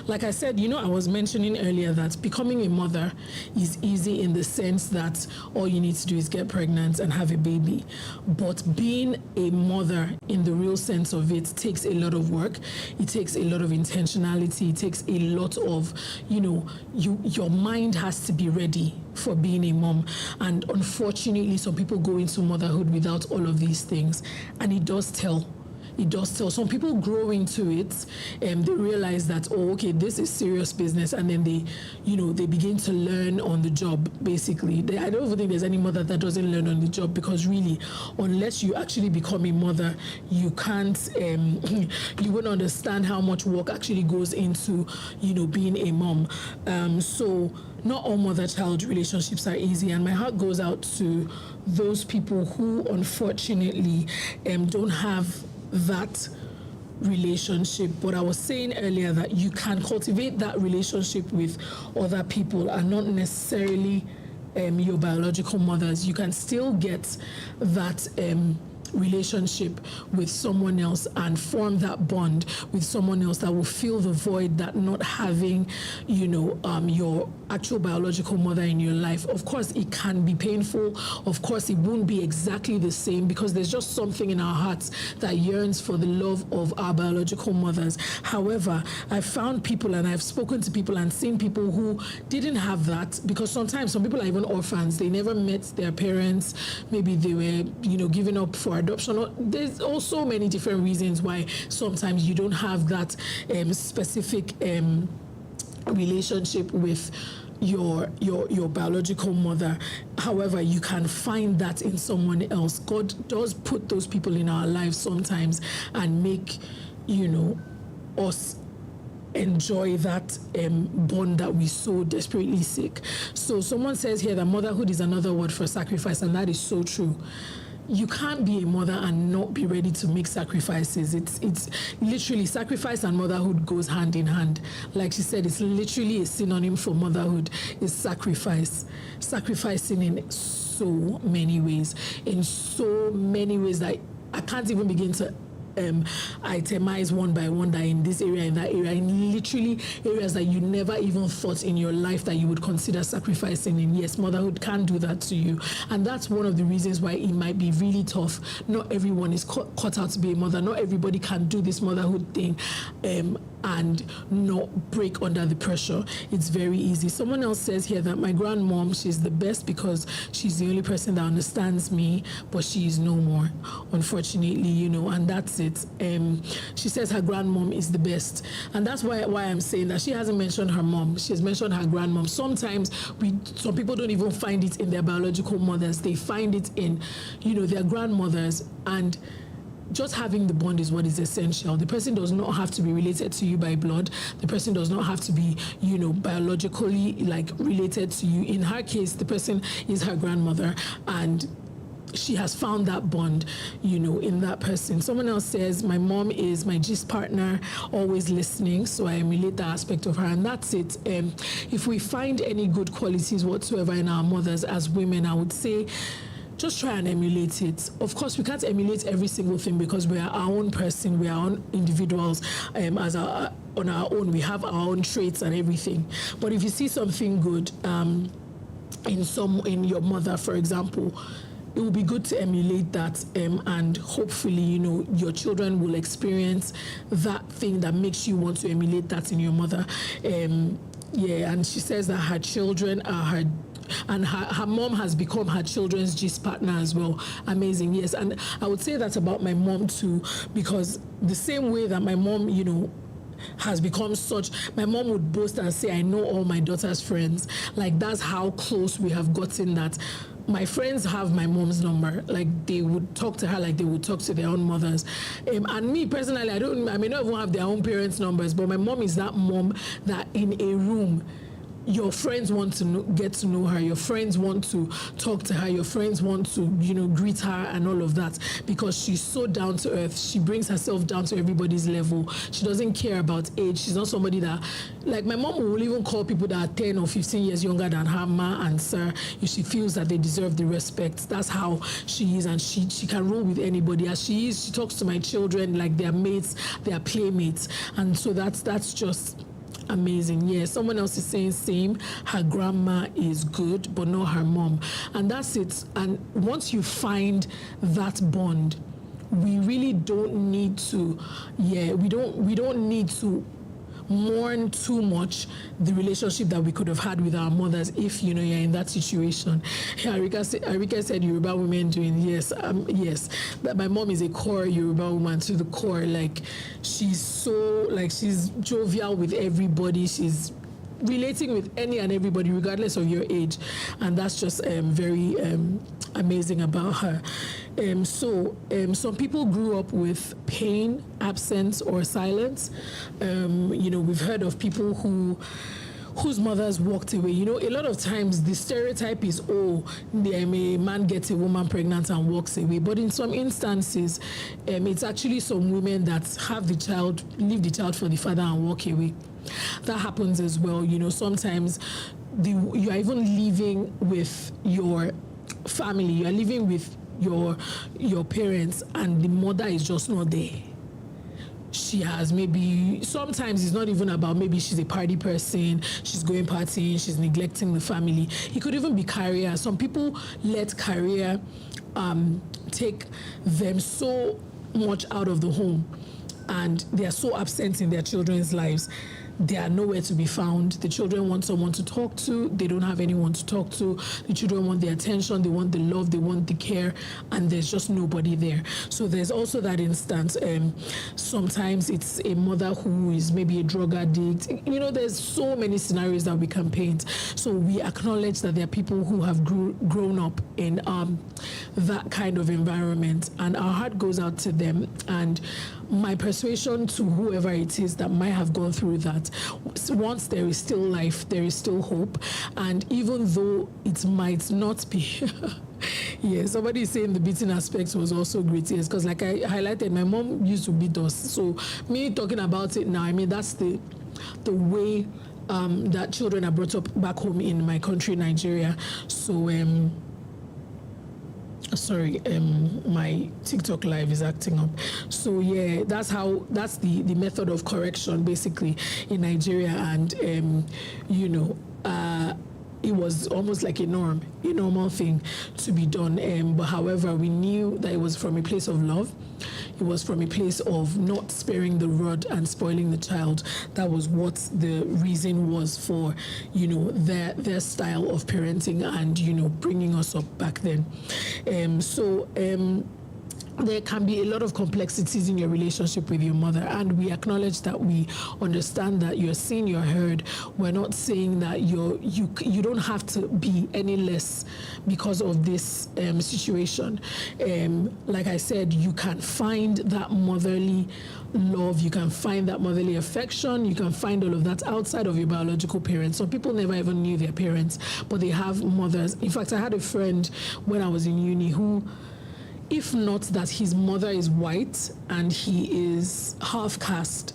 like I said, I was mentioning earlier that becoming a mother is easy in the sense that all you need to do is get pregnant and have a baby. But being a mother in the real sense of it takes a lot of work. It takes a lot of intentionality. It takes a lot of, your mind has to be ready for being a mom. And unfortunately, some people go into motherhood without all of these things. And it does tell. it does tell. Some people grow into it and they realize that, oh, okay, this is serious business, and then they, they begin to learn on the job, basically. I don't even think there's any mother that doesn't learn on the job, because really, unless you actually become a mother, you can't, you wouldn't understand how much work actually goes into, being a mom. So not all mother-child relationships are easy, and my heart goes out to those people who unfortunately don't have that relationship. But I was saying earlier that you can cultivate that relationship with other people and not necessarily your biological mothers. You can still get that relationship with someone else and form that bond with someone else that will fill the void that not having, your actual biological mother in your life. Of course, it can be painful. Of course, it won't be exactly the same, because there's just something in our hearts that yearns for the love of our biological mothers. However, I've found people, and I've spoken to people and seen people who didn't have that, because sometimes some people are even orphans. They never met their parents. Maybe they were, given up for adoption. There's also many different reasons why sometimes you don't have that specific relationship with your biological mother. However, you can find that in someone else. God does put those people in our lives sometimes and make, us enjoy that bond that we so desperately seek. So someone says here that motherhood is another word for sacrifice, and that is so true. You can't be a mother and not be ready to make sacrifices. It's literally, sacrifice and motherhood goes hand in hand. Like she said, it's literally a synonym for motherhood is sacrifice. Sacrificing in so many ways that I can't even begin to itemize one by one, that in this area, in that area, in literally areas that you never even thought in your life that you would consider sacrificing in. Yes, motherhood can do that to you, and that's one of the reasons why it might be really tough. Not everyone is cut out to be a mother. Not everybody can do this motherhood thing and not break under the pressure. It's very easy. Someone else says here that my grandmom, she's the best because she's the only person that understands me, but she is no more, unfortunately, and that's it. She says her grandmom is the best, and that's why I'm saying that. She hasn't mentioned her mom. She has mentioned her grandmom. Sometimes some people don't even find it in their biological mothers. They find it in, their grandmothers, and just having the bond is what is essential. The person does not have to be related to you by blood. The person does not have to be, biologically related to you. In her case, the person is her grandmother, and she has found that bond, in that person. Someone else says, my mom is my gist partner, always listening, so I emulate that aspect of her, and that's it. If we find any good qualities whatsoever in our mothers as women, I would say, just try and emulate it. Of course, we can't emulate every single thing because we are our own person, we are our own individuals. On our own, we have our own traits and everything. But if you see something good in your mother, for example, it will be good to emulate that, and hopefully, your children will experience that thing that makes you want to emulate that in your mother. And she says that her children are her. And her mom has become her children's gist partner as well. Amazing, yes. And I would say that about my mom too, because the same way that my mom, has become such, my mom would boast and say, I know all my daughter's friends. That's how close we have gotten, that my friends have my mom's number. They would talk to her like they would talk to their own mothers. And me personally, I may not even have their own parents' numbers, but my mom is that mom that in a room, your friends want to get to know her, your friends want to talk to her, your friends want to, greet her and all of that, because she's so down to earth. She brings herself down to everybody's level. She doesn't care about age. She's not somebody that, my mom will even call people that are 10 or 15 years younger than her ma and sir if she feels that they deserve the respect. That's how she is, and she can roll with anybody. As she is, she talks to my children like they're mates, they're playmates, and so that's just amazing. Yeah, someone else is saying same. Her grandma is good, but not her mom. And that's it. And once you find that bond, we really don't need to, we don't need to mourn too much the relationship that we could have had with our mothers if you're in that situation. Arika said Yoruba women doing yes, that my mom is a core Yoruba woman to the core. Like she's jovial with everybody. She's relating with any and everybody regardless of your age, and that's just very amazing about her. Some people grew up with pain, absence, or silence. We've heard of people whose mothers walked away. A lot of times the stereotype is, a man gets a woman pregnant and walks away. But in some instances, it's actually some women that have the child, leave the child for the father and walk away. That happens as well. Sometimes you are even living with your family, you are living with your parents, and the mother is just not there. She has sometimes it's not even about maybe she's a party person, she's going partying, she's neglecting the family. It could even be career. Some people let career take them so much out of the home, and they are so absent in their children's lives. They are nowhere to be found. The children want someone to talk to. They don't have anyone to talk to. The children want the attention. They want the love. They want the care. And there's just nobody there. So there's also that instance. Sometimes it's a mother who is maybe a drug addict. There's so many scenarios that we can paint. So we acknowledge that there are people who have grown up in that kind of environment. And our heart goes out to them. And my persuasion to whoever it is that might have gone through that, once there is still life, there is still hope. And even though it might not be yeah, somebody is saying the beating aspect was also great. Yes, because like I highlighted, my mom used to beat us. So me talking about it now, that's the way that children are brought up back home in my country, Nigeria. So my TikTok live is acting up. So yeah, that's the method of correction basically in Nigeria. And it was almost like a normal thing to be done. But however, we knew that it was from a place of love. It was from a place of not sparing the rod and spoiling the child. That was what the reason was for, their style of parenting and, bringing us up back then. There can be a lot of complexities in your relationship with your mother, and we acknowledge that. We understand that you're seen, you're heard. We're not saying that you don't have to be any less because of this situation. Like I said, you can find that motherly love, you can find that motherly affection, you can find all of that outside of your biological parents. Some people never even knew their parents, but they have mothers. In fact, I had a friend when I was in uni who, if not that his mother is white and he is half caste,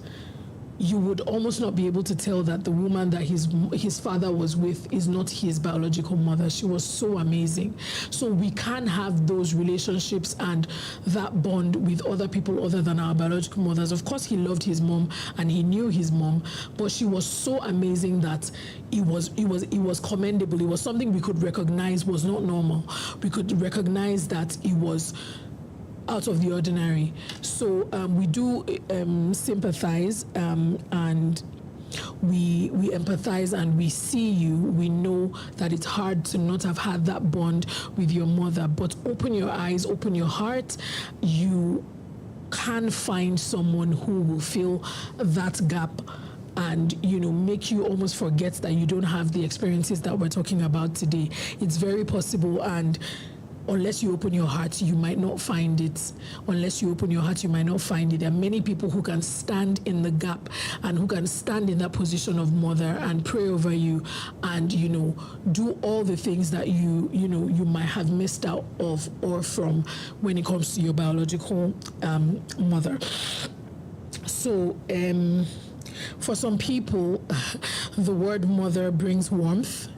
you would almost not be able to tell that the woman that his father was with is not his biological mother. She was so amazing. So we can have those relationships and that bond with other people other than our biological mothers. Of course, he loved his mom and he knew his mom, but she was so amazing that it was commendable. It was something we could recognize was not normal. We could recognize that it was out of the ordinary. So we do sympathize and we empathize and we see you. We know that it's hard to not have had that bond with your mother, but open your eyes, open your heart. You can find someone who will fill that gap and make you almost forget that you don't have the experiences that we're talking about today. It's very possible, and unless you open your heart, you might not find it. Unless you open your heart, you might not find it. There are many people who can stand in the gap and who can stand in that position of mother and pray over you and, do all the things that you might have missed out of or from when it comes to your biological mother. So, for some people, the word mother brings warmth.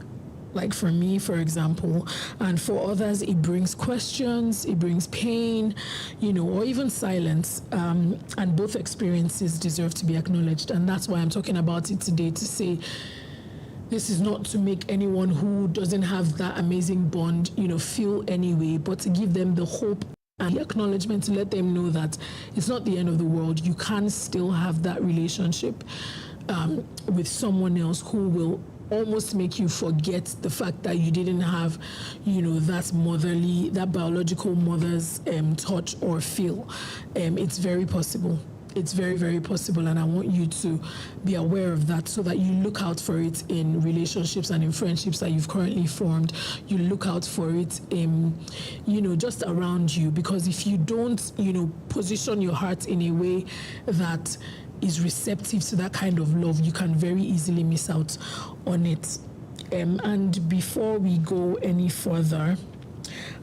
Like for me, for example, and for others, it brings questions, it brings pain, or even silence. And both experiences deserve to be acknowledged. And that's why I'm talking about it today, to say this is not to make anyone who doesn't have that amazing bond, feel any way, but to give them the hope and the acknowledgement to let them know that it's not the end of the world. You can still have that relationship. with someone else who will almost make you forget the fact that you didn't have, that biological mother's touch or feel. It's very possible. It's very, very possible, and I want you to be aware of that so that you look out for it in relationships and in friendships that you've currently formed. You look out for it in, just around you, because if you don't, position your heart in a way that is receptive to that kind of love, you can very easily miss out on it. And before we go any further,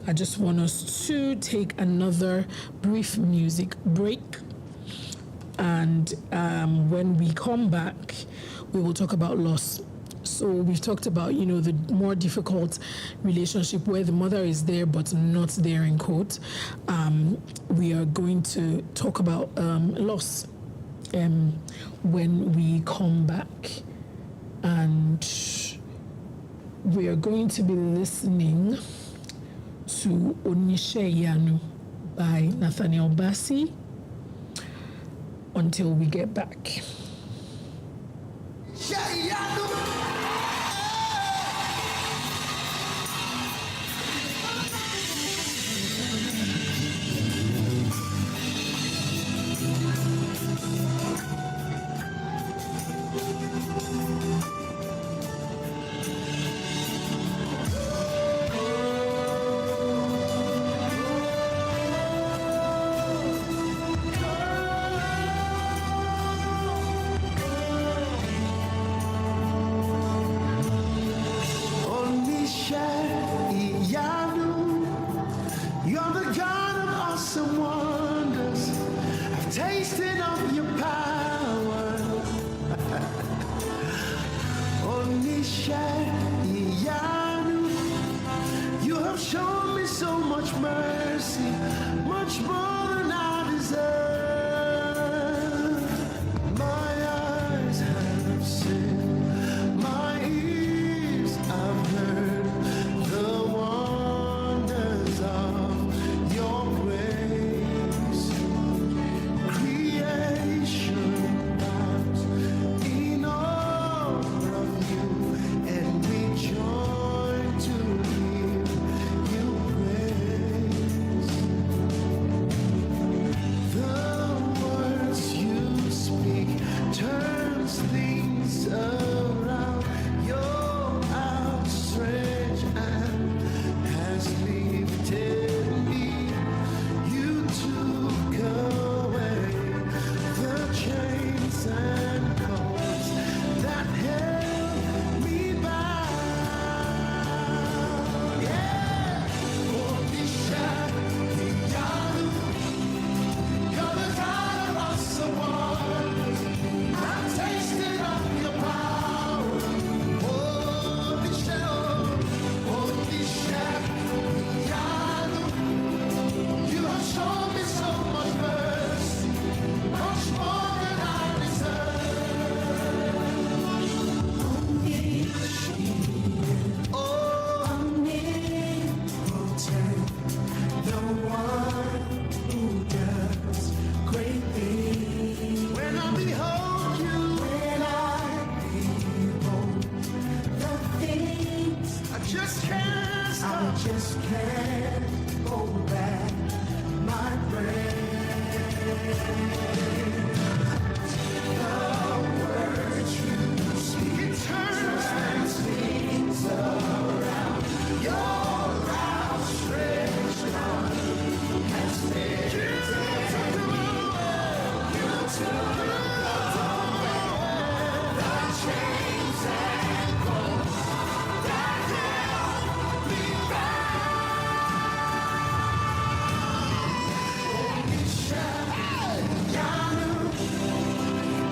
I just want us to take another brief music break. And when we come back, we will talk about loss. So we've talked about, the more difficult relationship where the mother is there but not there, in quote. We are going to talk about loss when we come back. And we are going to be listening to Onishe Yanu by Nathaniel Bassey until we get back.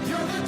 You're the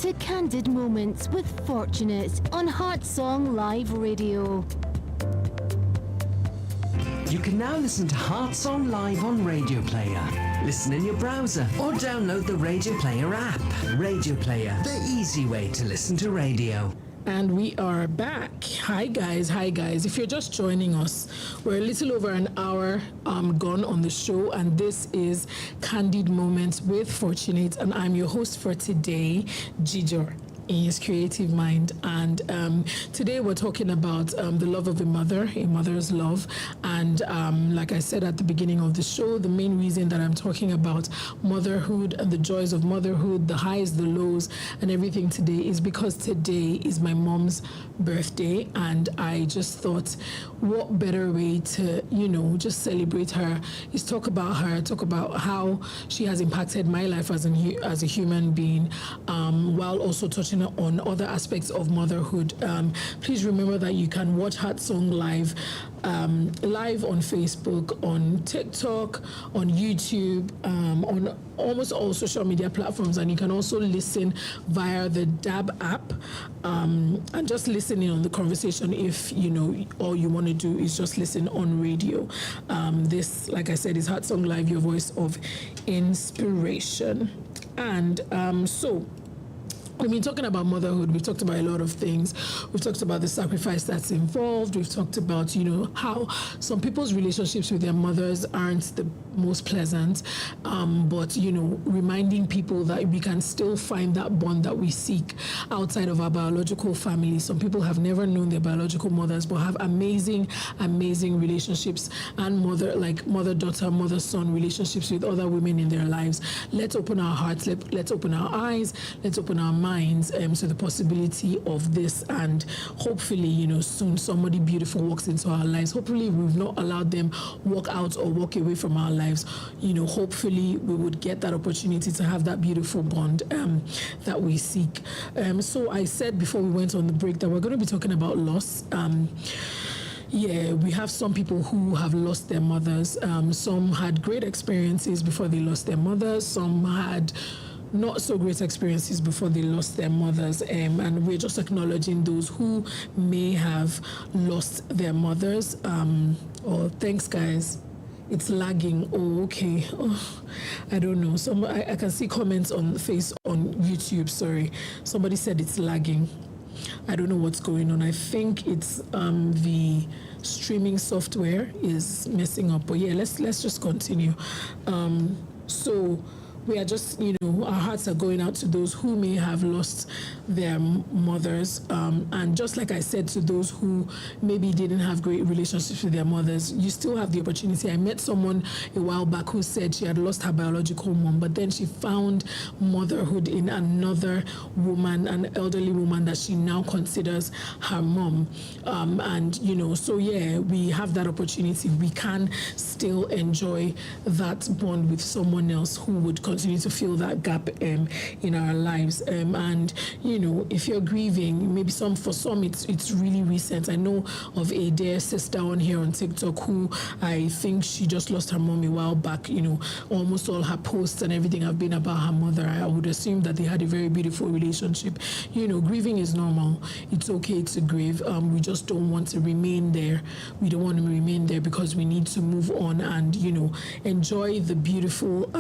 to Candid Moments with Fortunate on Heart Song Live Radio. You can now listen to Heart Song live on Radio Player. Listen in your browser or download the Radio Player app. Radio Player, the easy way to listen to radio. And we are back. Hi guys. If you're just joining us, we're a little over an hour gone on the show, and this is Candid Moments with Fortunate, and I'm your host for today, Gijo. Iyinscreativemind, and today we're talking about the love of a mother's love, and like I said at the beginning of the show, the main reason that I'm talking about motherhood and the joys of motherhood, the highs, the lows, and everything today is because today is my mom's birthday, and I just thought what better way to just celebrate her is talk about how she has impacted my life as a human being, while also touching on other aspects of motherhood. Please remember that you can watch Heart Song live on Facebook, on TikTok, on YouTube, on almost all social media platforms, and you can also listen via the DAB app, and just listening on the conversation if all you want to do is just listen on radio. This, like I said, is Heart Song Live, your voice of inspiration. And so we've been talking about motherhood. We've talked about a lot of things. We've talked about the sacrifice that's involved. We've talked about, how some people's relationships with their mothers aren't the most pleasant, but, reminding people that we can still find that bond that we seek outside of our biological family. Some people have never known their biological mothers, but have amazing relationships and mother-daughter, mother-son relationships with other women in their lives. Let's open our hearts, let's open our eyes, let's open our minds to the possibility of this, and hopefully soon somebody beautiful walks into our lives. Hopefully we've not allowed them walk out or walk away from our lives. Hopefully we would get that opportunity to have that beautiful bond that we seek. So I said before we went on the break that we're going to be talking about loss. We have some people who have lost their mothers. Some had great experiences before they lost their mothers. Some had not so great experiences before they lost their mothers, and we're just acknowledging those who may have lost their mothers. Thanks guys, it's lagging. Okay. I don't know. I can see comments on YouTube. Sorry, somebody said it's lagging. I don't know what's going on. I think it's the streaming software is messing up. But yeah, let's just continue. So we are just, our hearts are going out to those who may have lost their mothers. And just like I said, to those who maybe didn't have great relationships with their mothers, you still have the opportunity. I met someone a while back who said she had lost her biological mom, but then she found motherhood in another woman, an elderly woman that she now considers her mom. So yeah, we have that opportunity. We can still enjoy that bond with someone else who would continue to fill that gap in our lives. And if you're grieving, maybe for some it's really recent. I know of a dear sister on here on TikTok who I think she just lost her mom a while back. Almost all her posts and everything have been about her mother. I would assume that they had a very beautiful relationship. Grieving is normal. It's okay to grieve. We just don't want to remain there. We don't want to remain there because we need to move on and enjoy the beautiful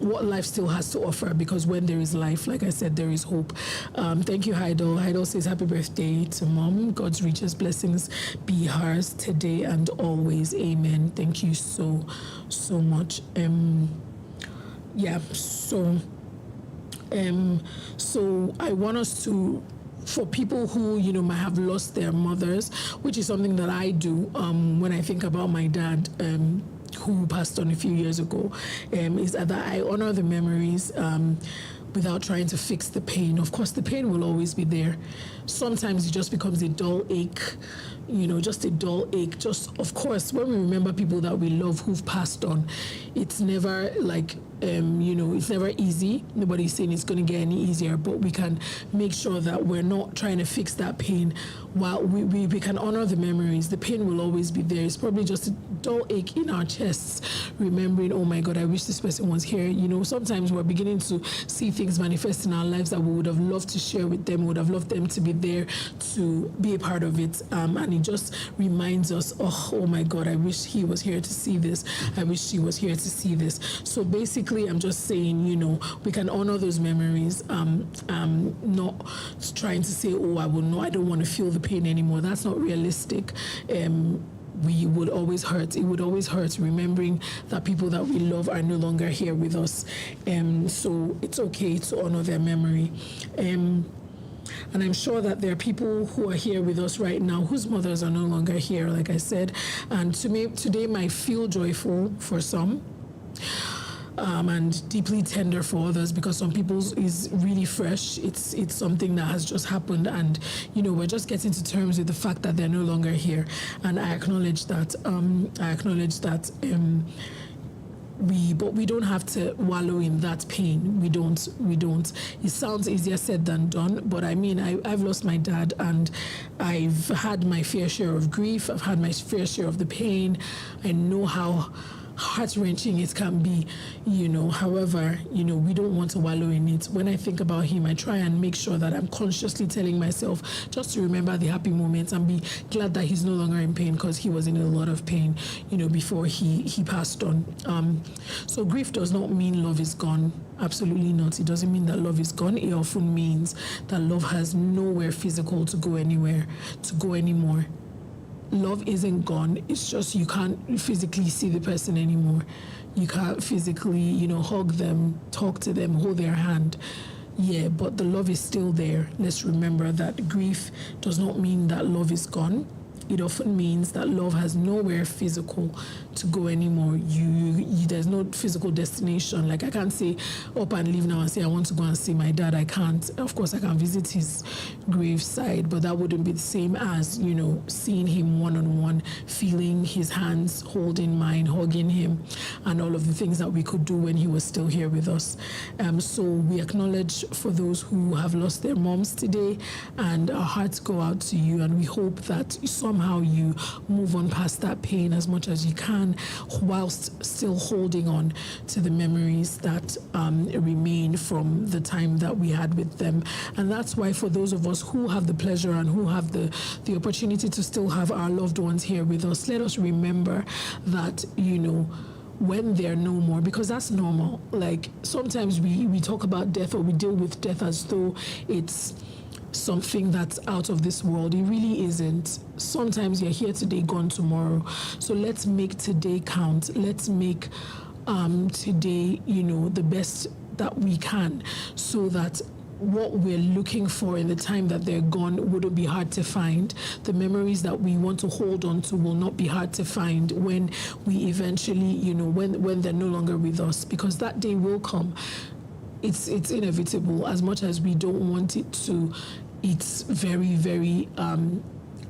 what life still has to offer, because when there is life, like I said, there is hope. Thank you, Heidel. Heidel says happy birthday to mom. God's richest blessings be hers today and always. Amen. Thank you so much. So I want us to, for people who might have lost their mothers, which is something that I do when I think about my dad, who passed on a few years ago, is that I honor the memories without trying to fix the pain. Of course, the pain will always be there. Sometimes it just becomes a dull ache just a dull ache. Just, of course, when we remember people that we love who've passed on, it's never like, it's never easy. Nobody's saying it's going to get any easier, but we can make sure that we're not trying to fix that pain. While we can honor the memories, the pain will always be there. It's probably just a dull ache in our chests, remembering, oh my God, I wish this person was here. Sometimes we're beginning to see things manifest in our lives that we would have loved to share with them, would have loved them to be there to be a part of it. And it just reminds us, oh my God, I wish he was here to see this. I wish she was here to see this. So basically, I'm just saying, we can honor those memories. Not trying to say, oh, I don't want to feel the pain anymore. That's not realistic. We would always hurt. It would always hurt remembering that people that we love are no longer here with us. So it's okay to honor their memory. And I'm sure that there are people who are here with us right now whose mothers are no longer here, like I said. And today might feel joyful for some. And deeply tender for others, because some people's is really fresh. It's something that has just happened, and we're just getting to terms with the fact that they're no longer here. And I acknowledge that. But we don't have to wallow in that pain. We don't. It sounds easier said than done, but I mean, I've lost my dad, and I've had my fair share of grief. I've had my fair share of the pain. I know how heart-wrenching it can be, however, we don't want to wallow in it. When I think about him, I try and make sure that I'm consciously telling myself just to remember the happy moments and be glad that he's no longer in pain, because he was in a lot of pain, before he passed on. So grief does not mean love is gone. Absolutely not. It doesn't mean that love is gone. It often means that love has nowhere physical to go anymore. Love isn't gone. It's just you can't physically see the person anymore. You can't physically, hug them, talk to them, hold their hand. Yeah, but the love is still there. Let's remember that grief does not mean that love is gone. It often means that love has nowhere physical to go anymore. There's no physical destination. Like, I can't say up and leave now and say I want to go and see my dad. I can't. Of course, I can visit his graveside, but that wouldn't be the same as, seeing him one-on-one, feeling his hands holding mine, hugging him, and all of the things that we could do when he was still here with us. So we acknowledge for those who have lost their moms today, and our hearts go out to you, and we hope that somehow you move on past that pain as much as you can, whilst still holding on to the memories that remain from the time that we had with them. And that's why for those of us who have the pleasure and who have the opportunity to still have our loved ones here with us, let us remember that, when they're no more, because that's normal. Like, sometimes we talk about death, or we deal with death as though it's something that's out of this world. It really isn't. Sometimes you're here today, gone tomorrow. So let's make today count. Let's make today, the best that we can, so that what we're looking for in the time that they're gone wouldn't be hard to find. The memories that we want to hold on to will not be hard to find when we eventually, when they're no longer with us, because that day will come. It's inevitable. As much as we don't want it to, it's very, very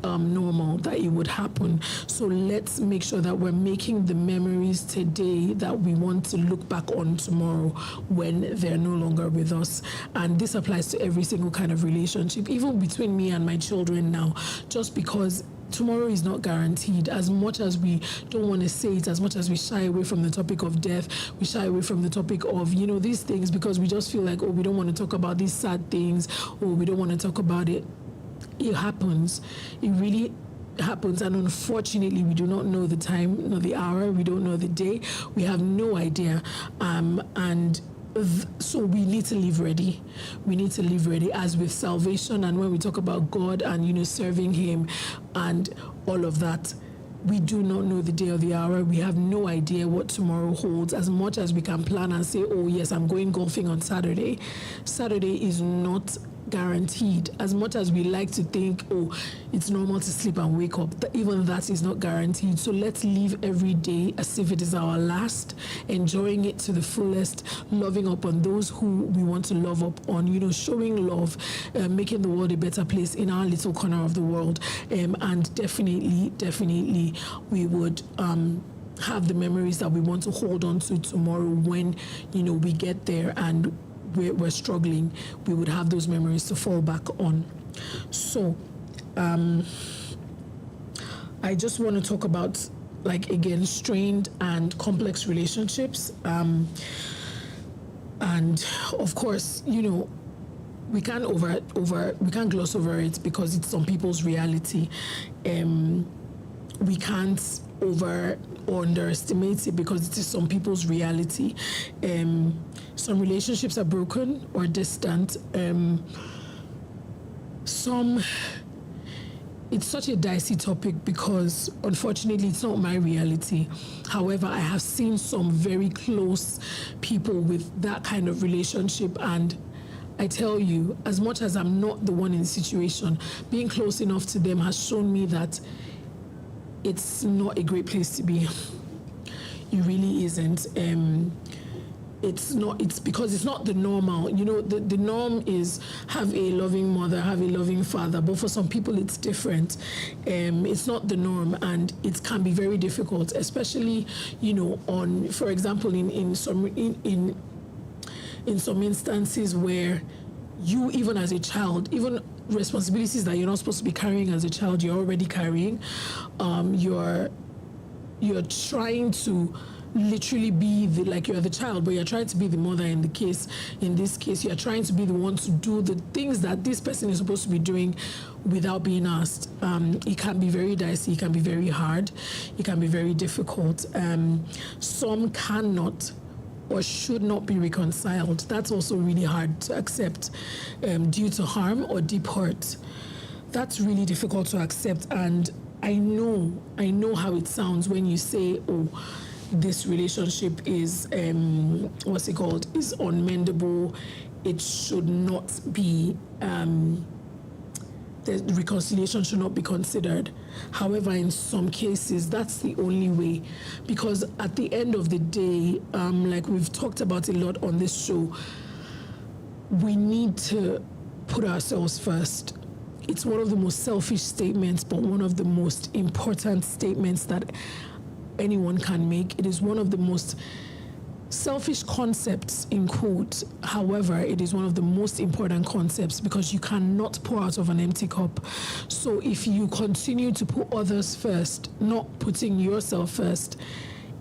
normal that it would happen. So let's make sure that we're making the memories today that we want to look back on tomorrow when they're no longer with us. And this applies to every single kind of relationship, even between me and my children now, just because tomorrow is not guaranteed. As much as we don't want to say it, as much as we shy away from the topic of death, we shy away from the topic of, these things, because we just feel like, we don't want to talk about these sad things, or we don't want to talk about it. It happens. It really happens. And unfortunately, we do not know the time, nor the hour. We don't know the day. We have no idea. So we need to live ready. We need to live ready, as with salvation. And when we talk about God and, serving him and all of that, we do not know the day or the hour. We have no idea what tomorrow holds. As much as we can plan and say, oh yes, I'm going golfing on Saturday. Saturday is not guaranteed. As much as we like to think, oh, it's normal to sleep and wake up, even that is not guaranteed. So let's live every day as if it is our last, enjoying it to the fullest, loving up on those who we want to love up on, showing love, making the world a better place in our little corner of the world. And definitely we would have the memories that we want to hold on to tomorrow when, we get there and we're struggling. We would have those memories to fall back on. So I just want to talk about, again, strained and complex relationships. And of course, we can't gloss over it because it's some people's reality. We can't underestimate it because it is some people's reality. Some relationships are broken or distant. It's such a dicey topic because unfortunately it's not my reality. However, I have seen some very close people with that kind of relationship, and I tell you, as much as I'm not the one in the situation, being close enough to them has shown me that it's not a great place to be. It really isn't. It's because it's not the normal. The norm is have a loving mother, have a loving father, but for some people it's different. It's not the norm, and it can be very difficult, especially, for example, in some instances where you, even as a child, even responsibilities that you're not supposed to be carrying as a child, you're already carrying. You're trying to literally be you're the child, but you're trying to be the mother in this case, you're trying to be the one to do the things that this person is supposed to be doing without being asked. It can be very dicey, it can be very hard, it can be very difficult. Some cannot or should not be reconciled. That's also really hard to accept due to harm or deep hurt. That's really difficult to accept, and I know how it sounds when you say, oh, this relationship is, is unmendable. It should not be, the reconciliation should not be considered. However, in some cases, that's the only way, because at the end of the day, like we've talked about a lot on this show, we need to put ourselves first. It's one of the most selfish statements, but one of the most important statements that anyone can make. It is one of the most selfish concepts, in quotes. However, it is one of the most important concepts because you cannot pour out of an empty cup. So if you continue to put others first, not putting yourself first,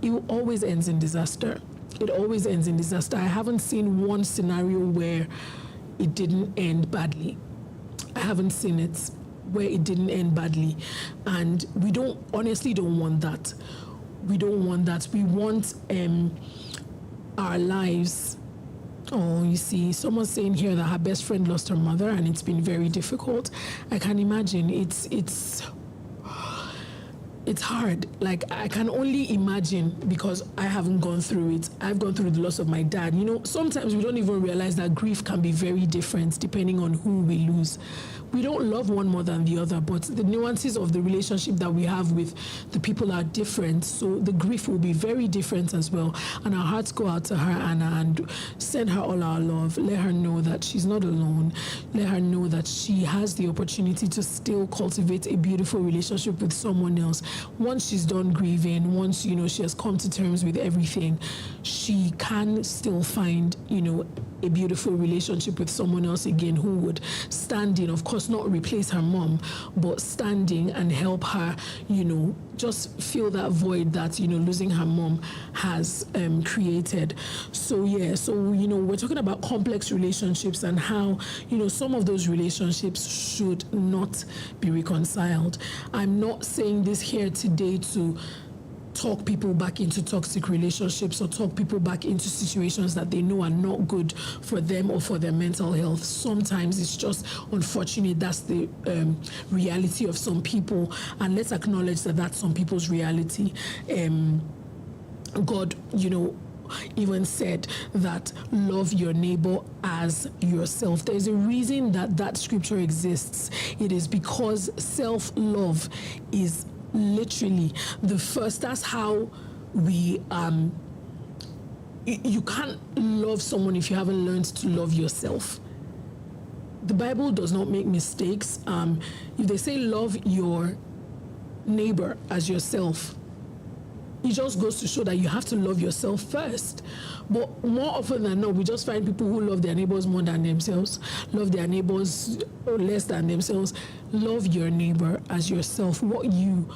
it always ends in disaster. It always ends in disaster. I haven't seen one scenario where it didn't end badly. I haven't seen it where it didn't end badly. And we honestly don't want that. We don't want that. We want our lives. Oh, you see, someone's saying here that her best friend lost her mother and it's been very difficult. I can imagine it's hard. I can only imagine because I haven't gone through it. I've gone through the loss of my dad. Sometimes we don't even realize that grief can be very different depending on who we lose. We don't love one more than the other, but the nuances of the relationship that we have with the people are different. So the grief will be very different as well. And our hearts go out to her, Anna, and send her all our love. Let her know that she's not alone. Let her know that she has the opportunity to still cultivate a beautiful relationship with someone else. Once she's done grieving, once, she has come to terms with everything, she can still find, a beautiful relationship with someone else again who would stand in, of course, not replace her mom, but standing and help her, just fill that void that, losing her mom has created. So, we're talking about complex relationships and how, some of those relationships should not be reconciled. I'm not saying this here today to talk people back into toxic relationships or talk people back into situations that they know are not good for them or for their mental health. Sometimes it's just unfortunate. That's the reality of some people, and let's acknowledge that that's some people's reality. God, even said that love your neighbor as yourself. There's a reason that that scripture exists. It is because self-love is literally the first. That's how we you can't love someone if you haven't learned to love yourself. The Bible does not make mistakes. If they say love your neighbor as yourself, it just goes to show that you have to love yourself first. But more often than not, we just find people who love their neighbors more than themselves, love their neighbors less than themselves. Love your neighbor as yourself. What you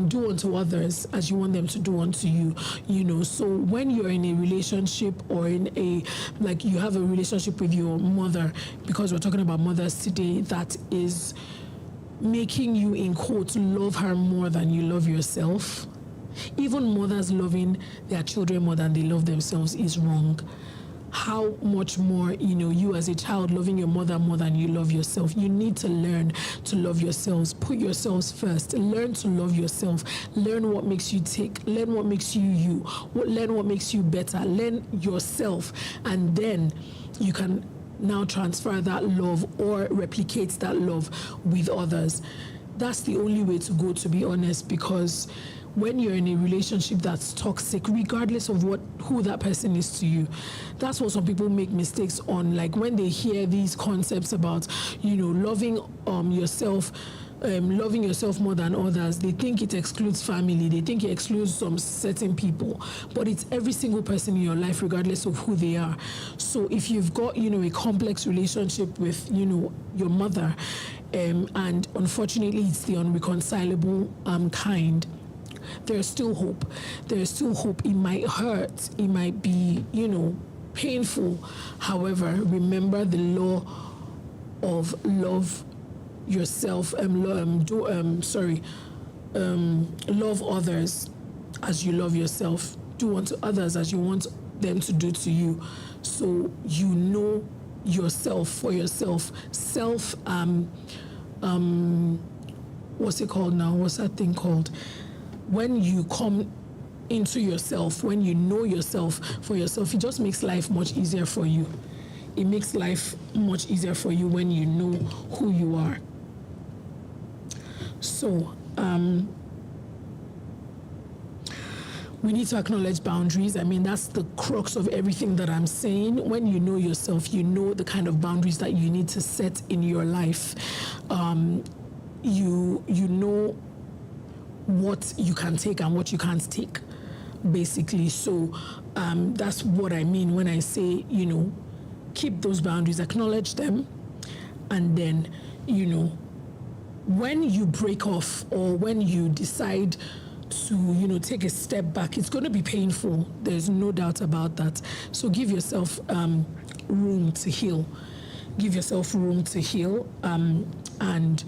do unto others as you want them to do unto you. You know, so when you're in a relationship or in a, like you have a relationship with your mother, because we're talking about mothers today, that is making you, in quotes, love her more than you love yourself. Even mothers loving their children more than they love themselves is wrong. How much more, you know, you as a child loving your mother more than you love yourself. You need to learn to love yourselves. Put yourselves first. Learn to love yourself. Learn what makes you tick. Learn what makes you you. Learn what makes you better. Learn yourself. And then you can now transfer that love or replicate that love with others. That's the only way to go, to be honest, because when you're in a relationship that's toxic, regardless of who that person is to you, that's what some people make mistakes on. Like when they hear these concepts about, you know, loving yourself more than others, they think it excludes family, they think it excludes some certain people, but it's every single person in your life, regardless of who they are. So if you've got, you know, a complex relationship with, you know, your mother, and unfortunately it's the unreconcilable kind, there's still hope. There's still hope. It might hurt. It might be, you know, painful. However, remember the law of love yourself. Love others as you love yourself. Do unto others as you want them to do to you. So you know yourself for yourself. What's it called now? What's that thing called? When you come into yourself, when you know yourself for yourself, it just makes life much easier for you. It makes life much easier for you when you know who you are. So, we need to acknowledge boundaries. I mean, that's the crux of everything that I'm saying. When you know yourself, you know the kind of boundaries that you need to set in your life. You know what you can take and what you can't take, basically. So that's what I mean when I say, you know, keep those boundaries, acknowledge them, and then, you know, when you break off or when you decide to, you know, take a step back, it's going to be painful. There's no doubt about that. So give yourself room to heal. Give yourself room to heal, and,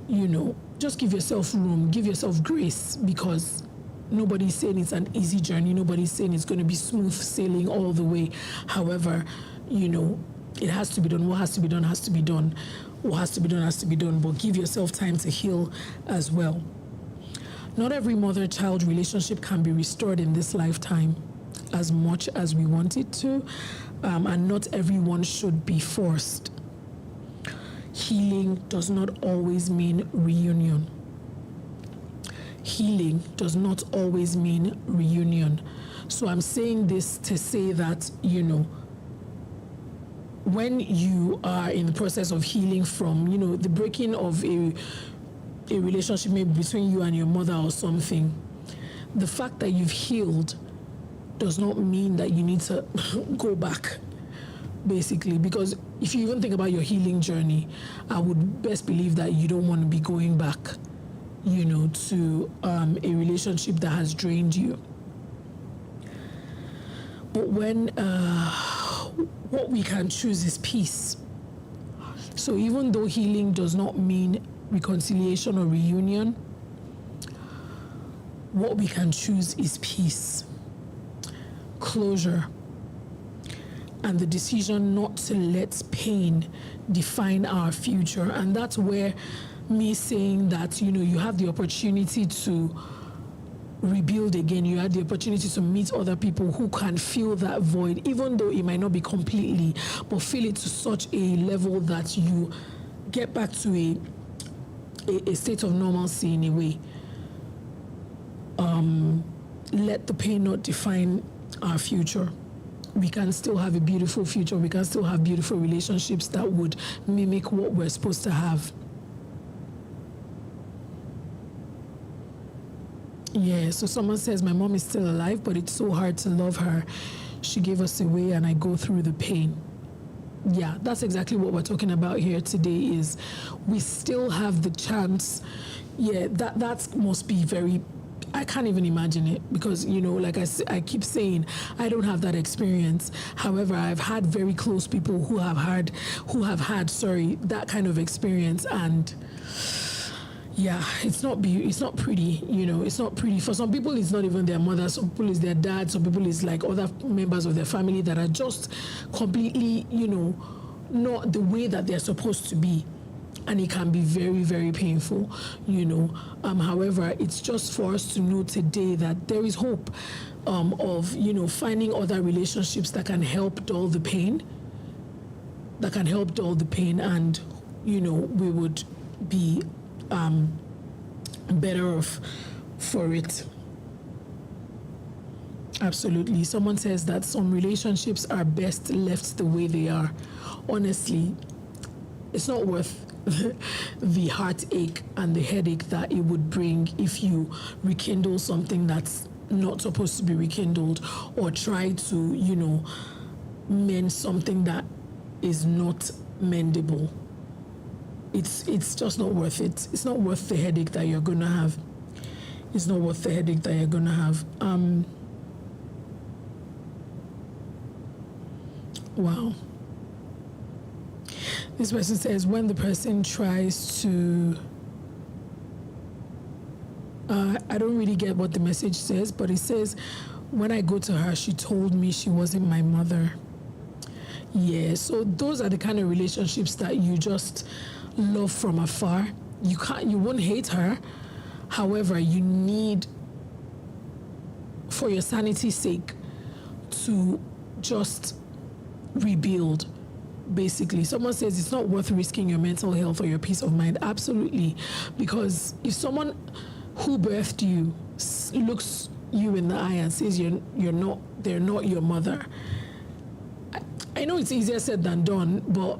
you know, just give yourself room, give yourself grace, because nobody's saying it's an easy journey. Nobody's saying it's going to be smooth sailing all the way. However, you know, it has to be done. What has to be done has to be done. What has to be done has to be done. But give yourself time to heal as well. Not every mother-child relationship can be restored in this lifetime as much as we want it to, and not everyone should be forced. Healing does not always mean reunion. Healing does not always mean reunion. So I'm saying this to say that, you know, when you are in the process of healing from, you know, the breaking of a relationship maybe between you and your mother or something, the fact that you've healed does not mean that you need to go back, basically. Because if you even think about your healing journey, I would best believe that you don't want to be going back, you know, to a relationship that has drained you. But when what we can choose is peace. So even though healing does not mean reconciliation or reunion, what we can choose is peace, closure, and the decision not to let pain define our future. And that's where me saying that, you know, you have the opportunity to rebuild again. You had the opportunity to meet other people who can fill that void, even though it might not be completely, but fill it to such a level that you get back to a state of normalcy in a way. Let the pain not define our future. We can still have a beautiful future. We can still have beautiful relationships that would mimic what we're supposed to have. Yeah, so someone says, my mom is still alive, but it's so hard to love her. She gave us away and I go through the pain. Yeah, that's exactly what we're talking about here today, is we still have the chance. Yeah, that must be very, I can't even imagine it, because, you know, like I keep saying, I don't have that experience. However, I've had very close people who have had that kind of experience, and yeah, it's not pretty, you know, it's not pretty. For some people, it's not even their mother. Some people, it's their dad. Some people, it's like other members of their family that are just completely, you know, not the way that they're supposed to be. And it can be very, very painful, you know. However, it's just for us to know today that there is hope of, you know, finding other relationships that can help dull the pain, and, you know, we would be better off for it. Absolutely. Someone says that some relationships are best left the way they are. Honestly, it's not worth the heartache and the headache that it would bring if you rekindle something that's not supposed to be rekindled, or try to, you know, mend something that is not mendable. It's just not worth it. It's not worth the headache that you're gonna have. It's not worth the headache that you're gonna have. Wow. This person says, when the person tries to, I don't really get what the message says, but it says, when I go to her, she told me she wasn't my mother. Yeah, so those are the kind of relationships that you just love from afar. You won't hate her. However, you need, for your sanity's sake, to just rebuild. Basically, someone says it's not worth risking your mental health or your peace of mind. Absolutely, because if someone who birthed you looks you in the eye and says they're not your mother, I know it's easier said than done, but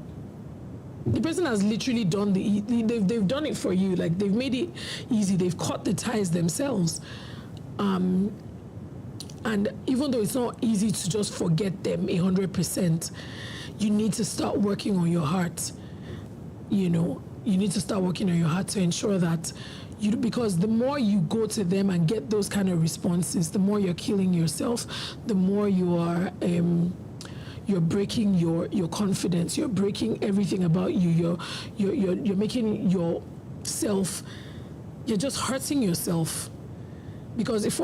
the person has literally done they've done it for you. Like, they've made it easy. They've cut the ties themselves. And even though it's not easy to just forget them 100%, you need to start working on your heart. You know, you need to start working on your heart to ensure that because the more you go to them and get those kind of responses, the more you're killing yourself, the more you are, you're breaking your confidence, you're breaking everything about you, you're making yourself, you're just hurting yourself. Because there's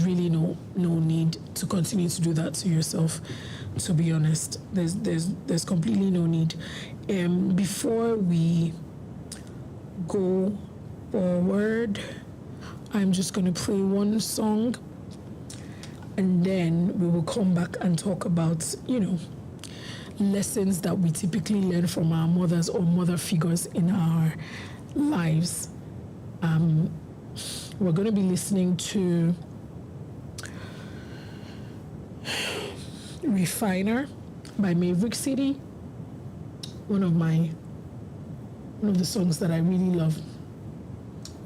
really no need to continue to do that to yourself, to be honest. There's completely no need. Before we go forward, I'm just going to play one song, and then we will come back and talk about, you know, lessons that we typically learn from our mothers or mother figures in our lives. We're going to be listening to Refiner by Maverick City, one of the songs that I really love.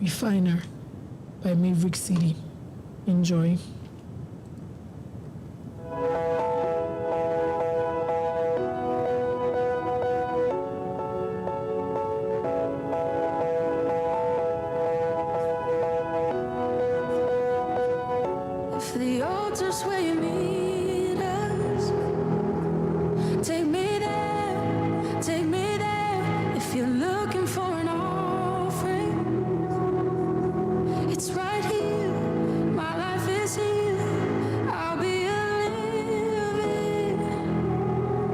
Refiner by Maverick City. Enjoy. The altar's where you meet us. Take me there, take me there. If you're looking for an offering, it's right here. My life is here. I'll be a living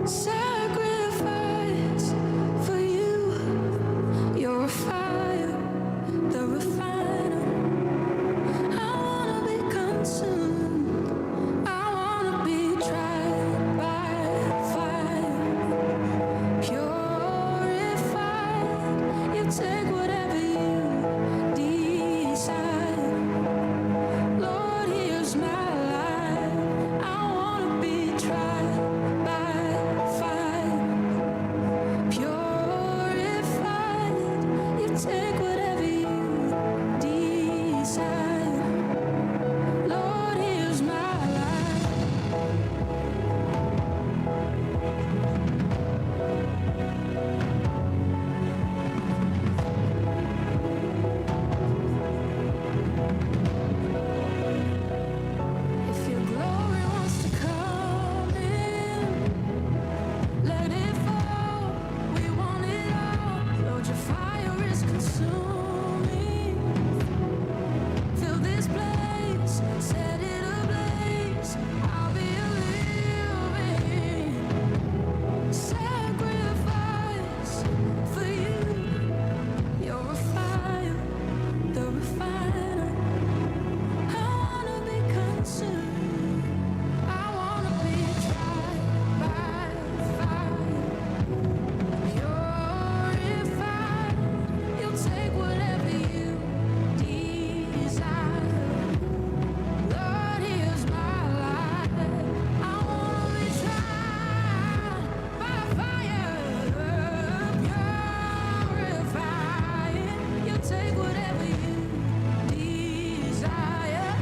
sacrifice for you. You're a fire, the refiner. desire. Lord, here's my life. If your glory wants to come in, let it fall. We want it all. Lord, your fire is consuming. Fill this place, set it ablaze. I'll be a living sacrifice for you. You're a fire, the refiner. I wanna be consumed. I wanna be tried by fire, purified. You'll take whatever you desire. Lord, here's my life. I wanna be tried by fire, purified. You'll take whatever you desire.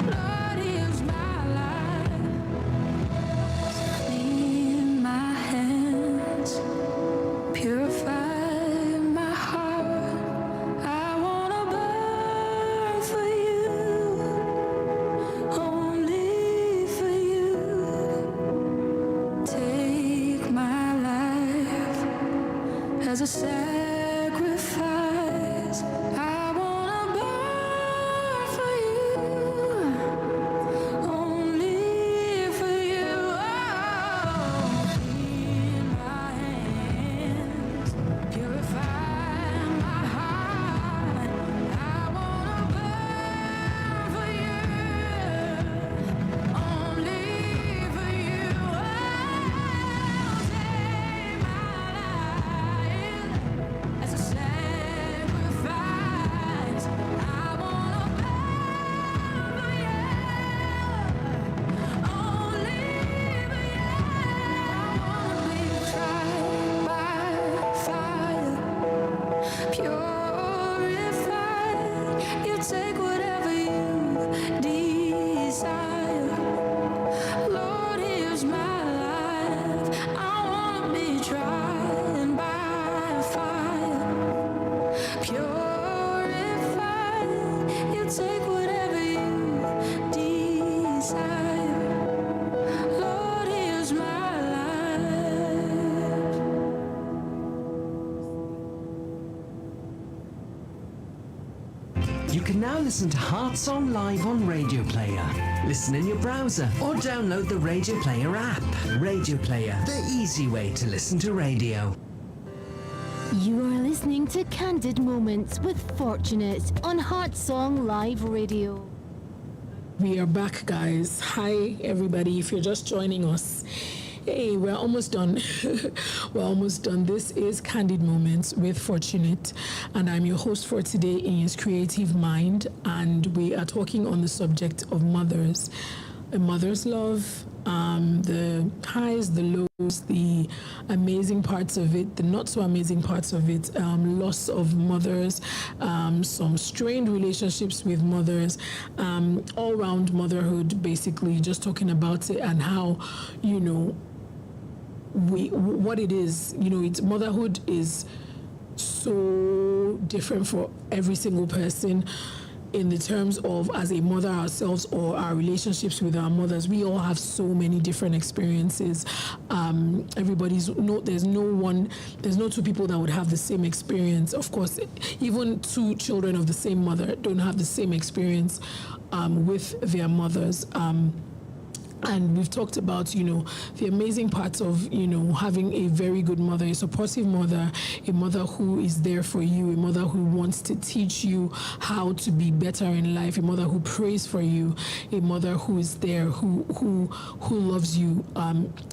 Lord, here's my life. Clean my hands, purify my heart. I wanna burn for you, only for you. Take my life as a sacrifice. I wanna burn for you, only for you. Clean my hands, purify my heart. I wanna burn for you, only for you. Take my life as a sacrifice. I wanna burn for you, only for you. I wanna be tried by fire, purified. You take whatever you desire. Lord, here's my life. I wanna be tried by fire, purified. You take whatever you desire. Lord, here's my life. You can now listen to Heart Song live on Radio Player. Listen in your browser or download the Radio Player app. Radio Player, the easy way to listen to radio. You are listening to Candid Moments with Fortunate on Heart Song Live Radio. We are back, guys. Hi, everybody. If you're just joining us, hey, we're almost done. We're almost done. This is Candid Moments with Fortunate, and I'm your host for today, Iyinscreativemind, and we are talking on the subject of mothers, a mother's love, the highs, the lows, the amazing parts of it, the not so amazing parts of it, loss of mothers, some strained relationships with mothers, all-round motherhood, basically, just talking about it and how, you know, what it is. You know, it's motherhood is so different for every single person. In the terms of as a mother ourselves or our relationships with our mothers, we all have so many different experiences. There's no two people that would have the same experience. Of course, even two children of the same mother don't have the same experience with their mothers. And we've talked about, you know, the amazing parts of, you know, having a very good mother, a supportive mother, a mother who is there for you, a mother who wants to teach you how to be better in life, a mother who prays for you, a mother who is there, who loves you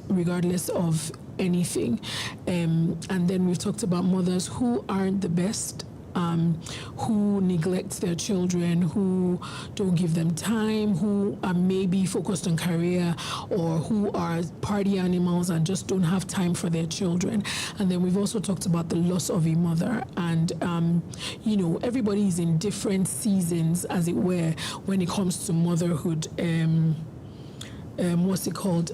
regardless of anything. And then we've talked about mothers who aren't the best, who neglect their children, who don't give them time, who are maybe focused on career, or who are party animals and just don't have time for their children. And then we've also talked about the loss of a mother. And, everybody is in different seasons, as it were, when it comes to motherhood. What's it called?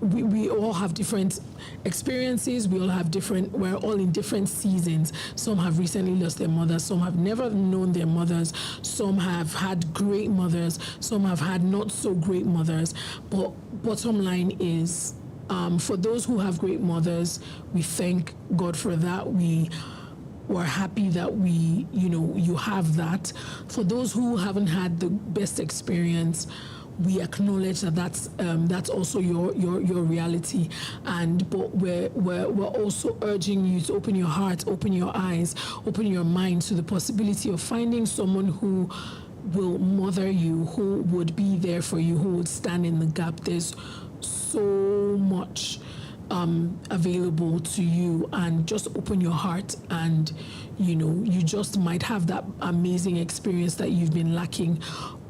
We all have different experiences. We're all in different seasons. Some have recently lost their mothers. Some have never known their mothers. Some have had great mothers. Some have had not so great mothers. But bottom line is, for those who have great mothers, we thank God for that. We're happy that you have that. For those who haven't had the best experience, we acknowledge that that's also your reality, but we're also urging you to open your heart, open your eyes, open your mind to the possibility of finding someone who will mother you, who would be there for you, who would stand in the gap. There's so much available to you, and just open your heart, and you just might have that amazing experience that you've been lacking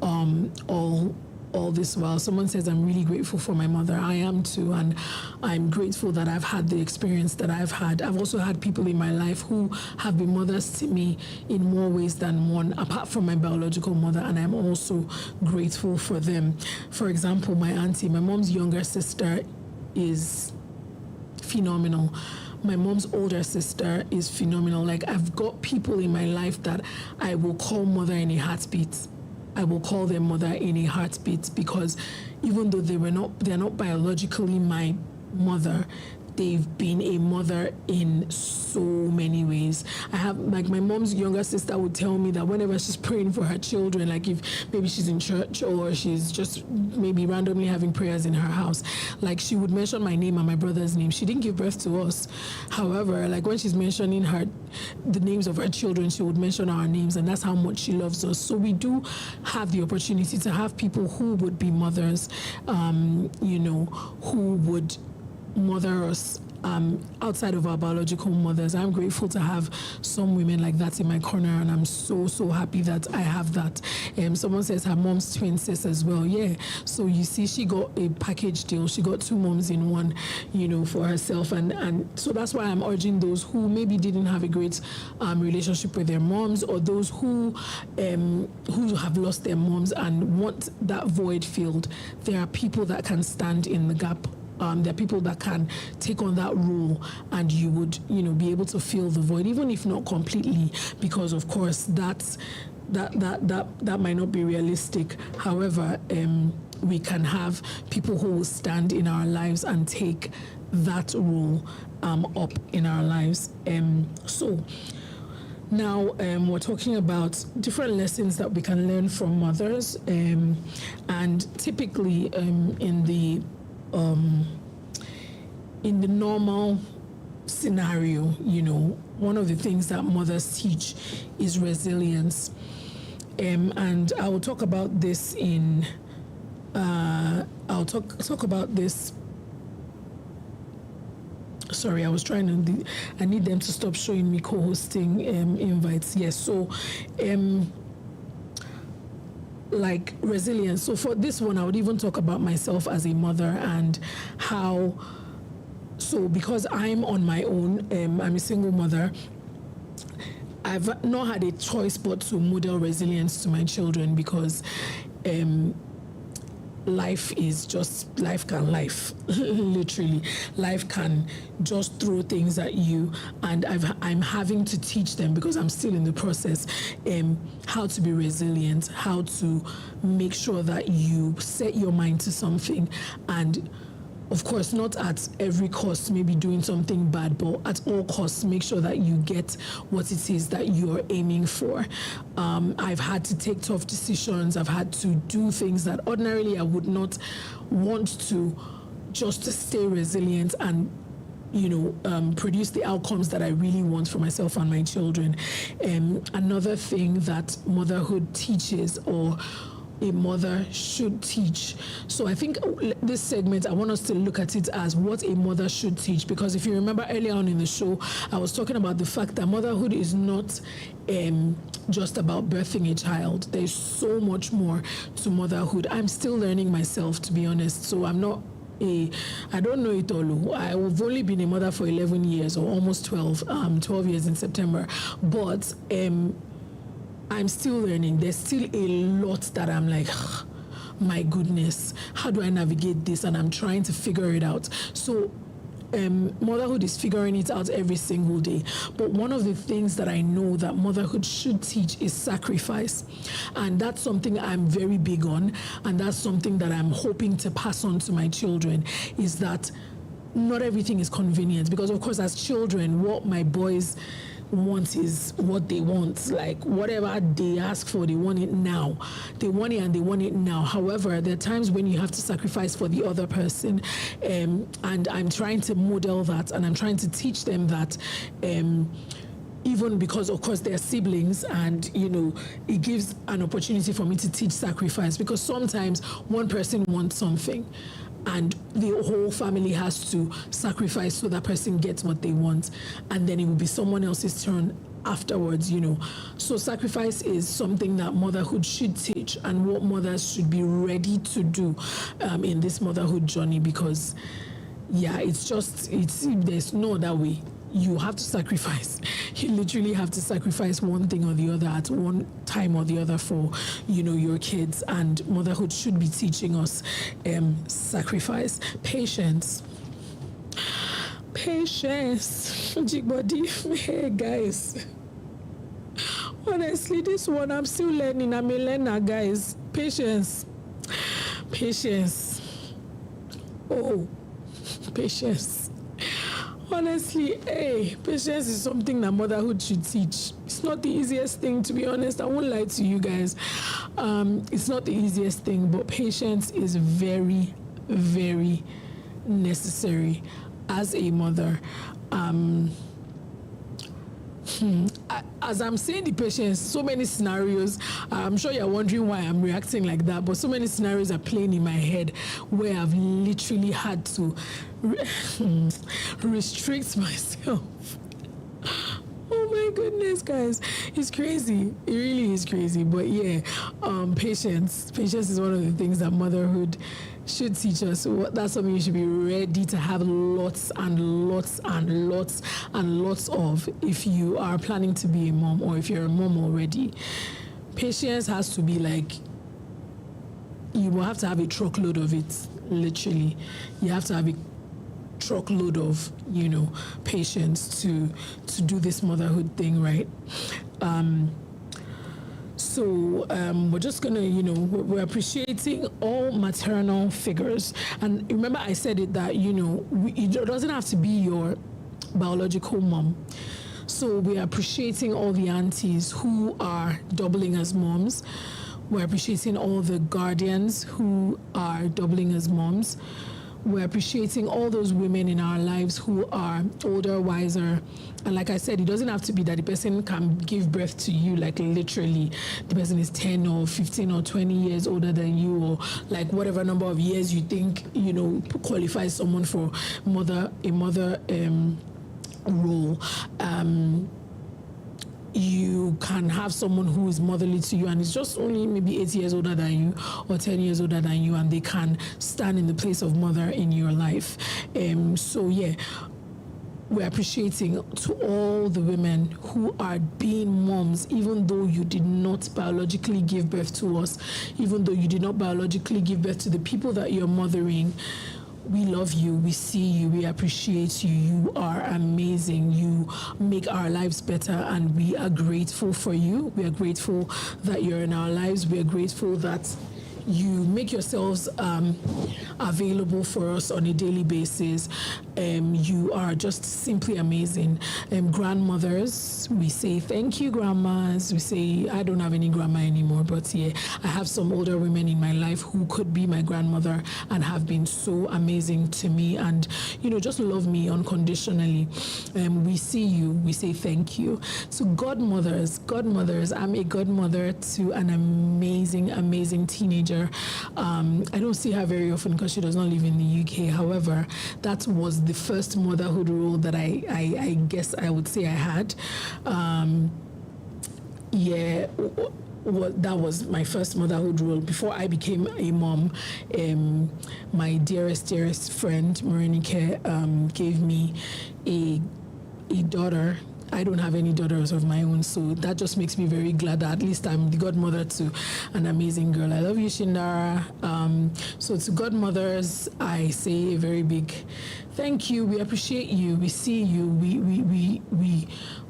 all this while. Someone says, I'm really grateful for my mother. I am too, and I'm grateful that I've had the experience that I've had. I've also had people in my life who have been mothers to me in more ways than one, apart from my biological mother, and I'm also grateful for them. For example, my auntie, my mom's younger sister, is phenomenal. My mom's older sister is phenomenal. Like, I've got people in my life that I will call mother in a heartbeat. I will call them mother in a heartbeat, because even though they're not biologically my mother, they've been a mother in so many ways. I have, like, my mom's younger sister would tell me that whenever she's praying for her children, like if maybe she's in church or she's just maybe randomly having prayers in her house, like she would mention my name and my brother's name. She didn't give birth to us. However, like when she's mentioning the names of her children, she would mention our names, and that's how much she loves us. So we do have the opportunity to have people who would be mothers, who would mother us outside of our biological mothers. I'm grateful to have some women like that in my corner, and I'm so happy that I have that. Someone says her mom's twin sis as well. Yeah, so you see, she got a package deal. She got two moms in one, for herself, and so that's why I'm urging those who maybe didn't have a great relationship with their moms, or those who have lost their moms and want that void filled. There are people that can stand in the gap. There are people that can take on that role, and you would, be able to fill the void, even if not completely, because of course that might not be realistic. However, we can have people who will stand in our lives and take that role up in our lives. So now we're talking about different lessons that we can learn from mothers, and typically in the normal scenario, one of the things that mothers teach is resilience. And I will talk about this I'll talk about this. Sorry, I was trying to, I need them to stop showing me co-hosting invites. Yes, so like resilience. So for this one, I would even talk about myself as a mother, and how, so because I'm on my own, I'm a single mother, I've not had a choice but to model resilience to my children, because life can life. Literally, life can just throw things at you, and I'm having to teach them, because I'm still in the process, how to be resilient, how to make sure that you set your mind to something, and of course, not at every cost, maybe doing something bad, but at all costs, make sure that you get what it is that you're aiming for. I've had to take tough decisions. I've had to do things that ordinarily I would not want to, just to stay resilient and produce the outcomes that I really want for myself and my children. Another thing that motherhood teaches, or a mother should teach. So I think this segment, I want us to look at it as what a mother should teach, because if you remember earlier on in the show, I was talking about the fact that motherhood is not just about birthing a child. There's so much more to motherhood. I'm still learning myself, to be honest, so I'm not I don't know it all. I've only been a mother for 11 years, or almost 12 years in September, but I'm still learning. There's still a lot that I'm like, my goodness, how do I navigate this? And I'm trying to figure it out. So motherhood is figuring it out every single day. But one of the things that I know that motherhood should teach is sacrifice. And that's something I'm very big on. And that's something that I'm hoping to pass on to my children, is that not everything is convenient. Because of course, as children, what my boys want is what they want. Like whatever they ask for, they want it now. They want it and they want it now. However, there are times when you have to sacrifice for the other person, and I'm trying to model that, and I'm trying to teach them that, even because of course they're siblings, and it gives an opportunity for me to teach sacrifice, because sometimes one person wants something and the whole family has to sacrifice so that person gets what they want, and then it will be someone else's turn afterwards. So sacrifice is something that motherhood should teach, and what mothers should be ready to do in this motherhood journey, because there's no other way. You have to sacrifice. You literally have to sacrifice one thing or the other at one time or the other for, your kids. And motherhood should be teaching us sacrifice, patience. Jigbody, hey guys. Honestly, this one I'm still learning. I'm a learner, guys. Patience. Oh, patience. Honestly, patience is something that motherhood should teach. It's not the easiest thing, to be honest. I won't lie to you guys. It's not the easiest thing, but patience is very, very necessary as a mother. As I'm saying the patience, so many scenarios, I'm sure you're wondering why I'm reacting like that, but so many scenarios are playing in my head where I've literally had to restrict myself. Oh my goodness, guys, it's crazy. It really is crazy. But patience is one of the things that motherhood should teach us. So that's something you should be ready to have lots and lots and lots and lots of if you are planning to be a mom, or if you're a mom already. Patience has to be like, you will have to have a truckload of it, literally. You have to have a truckload of patience to do this motherhood thing, right? So we're just gonna, we're appreciating all maternal figures. And remember I said it that, it doesn't have to be your biological mom. So we're appreciating all the aunties who are doubling as moms. We're appreciating all the guardians who are doubling as moms. We're appreciating all those women in our lives who are older, wiser. And like I said, it doesn't have to be that the person can give birth to you, like literally the person is 10 or 15 or 20 years older than you, or like whatever number of years you think, qualifies someone for a mother role. You can have someone who is motherly to you and is just only maybe 8 years older than you or 10 years older than you, and they can stand in the place of mother in your life. We're appreciating to all the women who are being moms, even though you did not biologically give birth to us, even though you did not biologically give birth to the people that you're mothering. We love you, we see you, we appreciate you, you are amazing, you make our lives better, and we are grateful for you. We are grateful that you're in our lives. We are grateful that you make yourselves available for us on a daily basis. You are just simply amazing. Grandmothers, we say thank you. Grandmas, we say, I don't have any grandma anymore, but yeah, I have some older women in my life who could be my grandmother and have been so amazing to me and, just love me unconditionally. We see you, we say thank you. So godmothers, I'm a godmother to an amazing teenager. I don't see her very often because she does not live in the UK. However, that was the first motherhood role that I guess I would say I had. That was my first motherhood role. Before I became a mom, my dearest friend, Marinike, gave me a daughter. I don't have any daughters of my own, so that just makes me very glad that at least I'm the godmother to an amazing girl. I love you, Shindara. So to godmothers, I say a very big thank you. We appreciate you. We see you.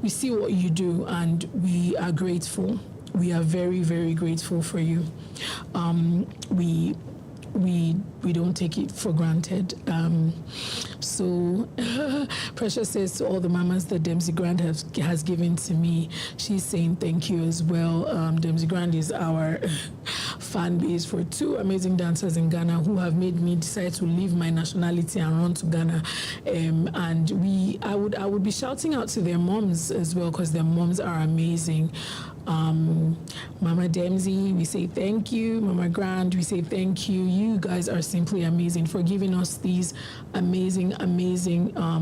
We see what you do, and we are grateful. We are very, very grateful for you. We don't take it for granted. So Precious says to all the mamas that Dempsey Grant has given to me, she's saying thank you as well. Dempsey Grant is our fan base for two amazing dancers in Ghana who have made me decide to leave my nationality and run to Ghana. And I would be shouting out to their moms as well because their moms are amazing. Mama Dempsey, we say thank you. Mama Grant, we say thank you. You guys are simply amazing for giving us these amazing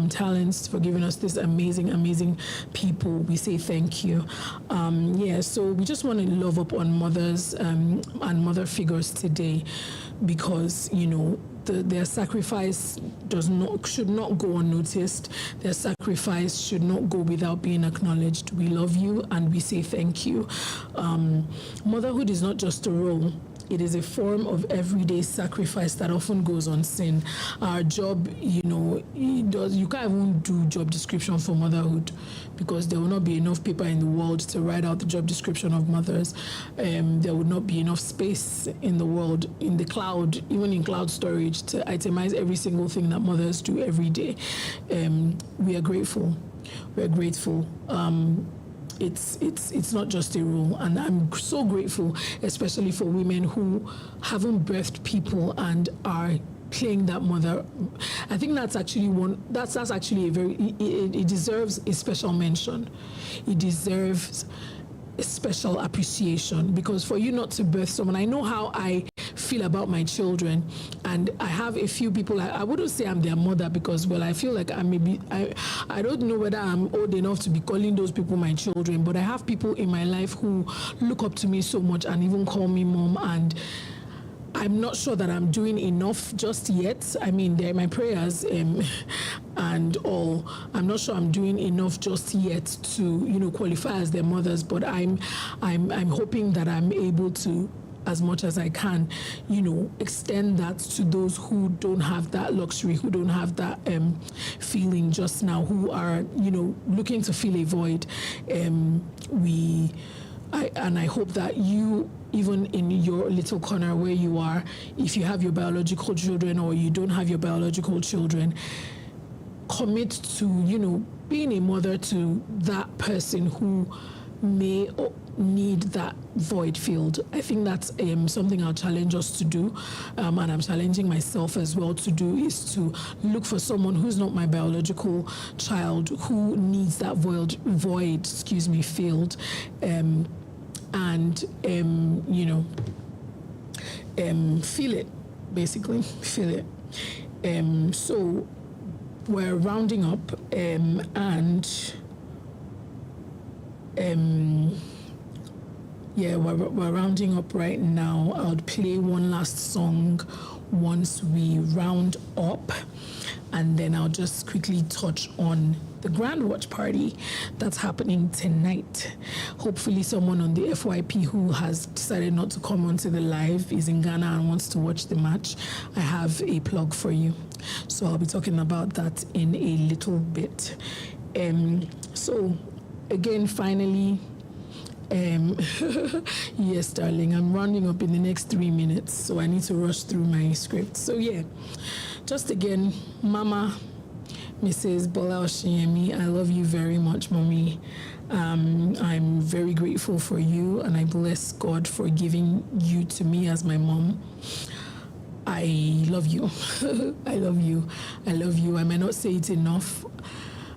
talents, for giving us this amazing people. We say thank you. So we just want to love up on mothers and mother figures today because, their sacrifice should not go unnoticed. Their sacrifice should not go without being acknowledged. We love you and we say thank you. Motherhood is not just a role. It is a form of everyday sacrifice that often goes unseen. Our job, you can't even do job description for motherhood because there will not be enough paper in the world to write out the job description of mothers. There would not be enough space in the world, in the cloud, even in cloud storage, to itemize every single thing that mothers do every day. We are grateful. We're grateful. It's not just a rule, and I'm so grateful, especially for women who haven't birthed people and are playing that mother. I think that's actually it deserves a special mention. It deserves a special appreciation because for you not to birth someone, I know how I feel about my children, and I have a few people. I wouldn't say I'm their mother because, I feel like I don't know whether I'm old enough to be calling those people my children, but I have people in my life who look up to me so much and even call me mom, and I'm not sure that I'm doing enough just yet. I mean, they're my prayers and all. I'm not sure I'm doing enough just yet to, qualify as their mothers, but I'm hoping that I'm able to, as much as I can, extend that to those who don't have that luxury, who don't have that feeling just now, who are, looking to fill a void. I hope that you, even in your little corner where you are, if you have your biological children or you don't have your biological children, commit to, being a mother to that person who may need that void filled. I think that's something I'll challenge us to do, and I'm challenging myself as well to do, is to look for someone who's not my biological child who needs that void filled, feel it, basically feel it. So we're rounding up, we're rounding up right now. I'll play one last song once we round up, and then I'll just quickly touch on the Grand Watch Party that's happening tonight. Hopefully someone on the FYP who has decided not to come onto the live is in Ghana and wants to watch the match. I have a plug for you. So I'll be talking about that in a little bit. So again, finally, Yes, darling, I'm rounding up in the next 3 minutes, so I need to rush through my script. So yeah, just again, Mama, Mrs. Bola Oshiemi, I love you very much, Mommy. I'm very grateful for you, and I bless God for giving you to me as my mom. I love you. I love you. I love you. I may not say it enough.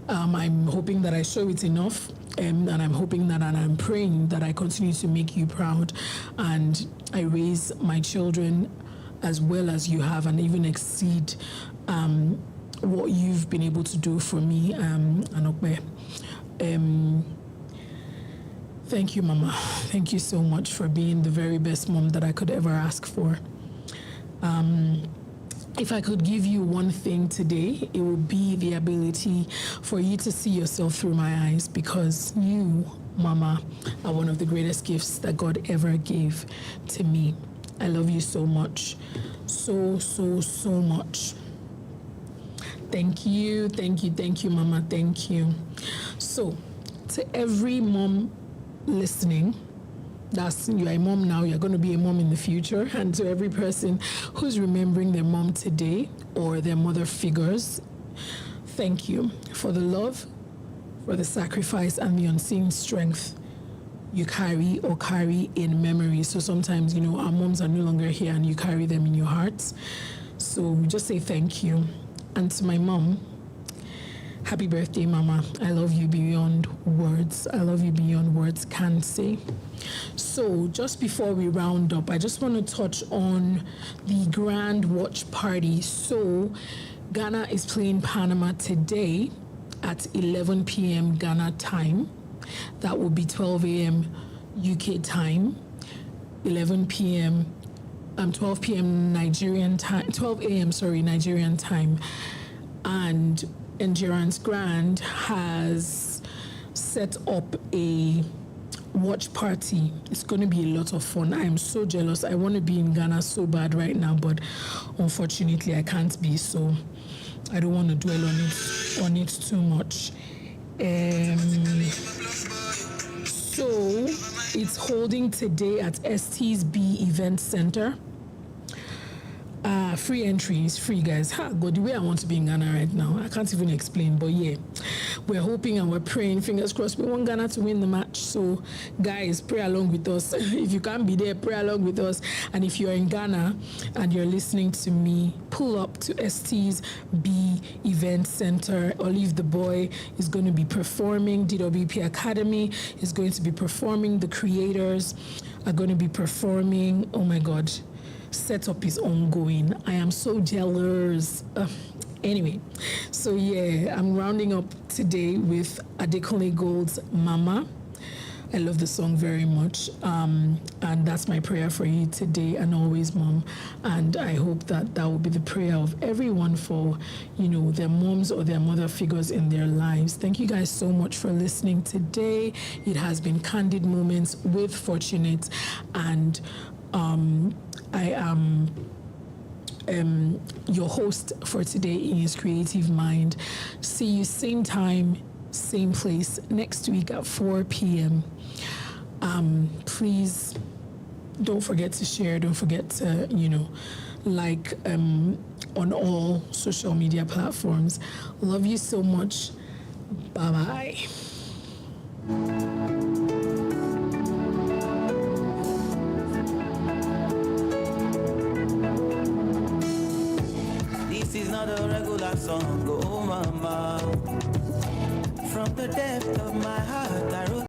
I'm hoping that I show it enough, and I'm hoping that, and I'm praying that I continue to make you proud, and I raise my children as well as you have, and even exceed what you've been able to do for me. Anokbe. Thank you, Mama. Thank you so much for being the very best mom that I could ever ask for. If I could give you one thing today, it would be the ability for you to see yourself through my eyes, because you, Mama, are one of the greatest gifts that God ever gave to me. I love you so much. So, so, so much. Thank you, thank you, thank you, Mama, thank you. So, to every mom listening, you're a mom now, you're going to be a mom in the future, and to every person who's remembering their mom today or their mother figures, thank you for the love, for the sacrifice, and the unseen strength you carry in memory. So sometimes, our moms are no longer here and you carry them in your hearts. So we just say thank you. And to my mom, happy birthday, Mama. I love you beyond words. I love you beyond words can say. So just before we round up, I just want to touch on the grand watch party. So Ghana is playing Panama today at 11 p.m. Ghana time. That will be 12 a.m. UK time, 11 p.m. 12 p.m. Nigerian time, 12 a.m. Nigerian time. And Endurance Grand has set up a watch party. It's going to be a lot of fun. I'm so jealous. I want to be in Ghana so bad right now, but unfortunately I can't be, so I don't want to dwell on it too much. So it's holding today at ST's B Event Center. Free entry is free, guys. God, the way I want to be in Ghana right now, I can't even explain, but yeah, we're hoping and we're praying, fingers crossed, we want Ghana to win the match. So guys, pray along with us. If you can't be there, pray along with us. And if you're in Ghana and you're listening to me, pull up to ST's B Event Center. Olive the Boy is going to be performing. DWP Academy is going to be performing. The creators are going to be performing. Oh my God. Setup is ongoing. I am so jealous. Anyway, so yeah, I'm rounding up today with Adekunle Gold's Mama. I love the song very much. And that's my prayer for you today and always, Mom. And I hope that will be the prayer of everyone for, their moms or their mother figures in their lives. Thank you guys so much for listening today. It has been Candid Moments with Fortunate, and I am your host for today, Iyinscreativemind. See you same time, same place next week at 4 p.m. Please don't forget to share. Don't forget to, like on all social media platforms. Love you so much. Bye-bye. This is not a regular song, oh mama. From the depth of my heart, I wrote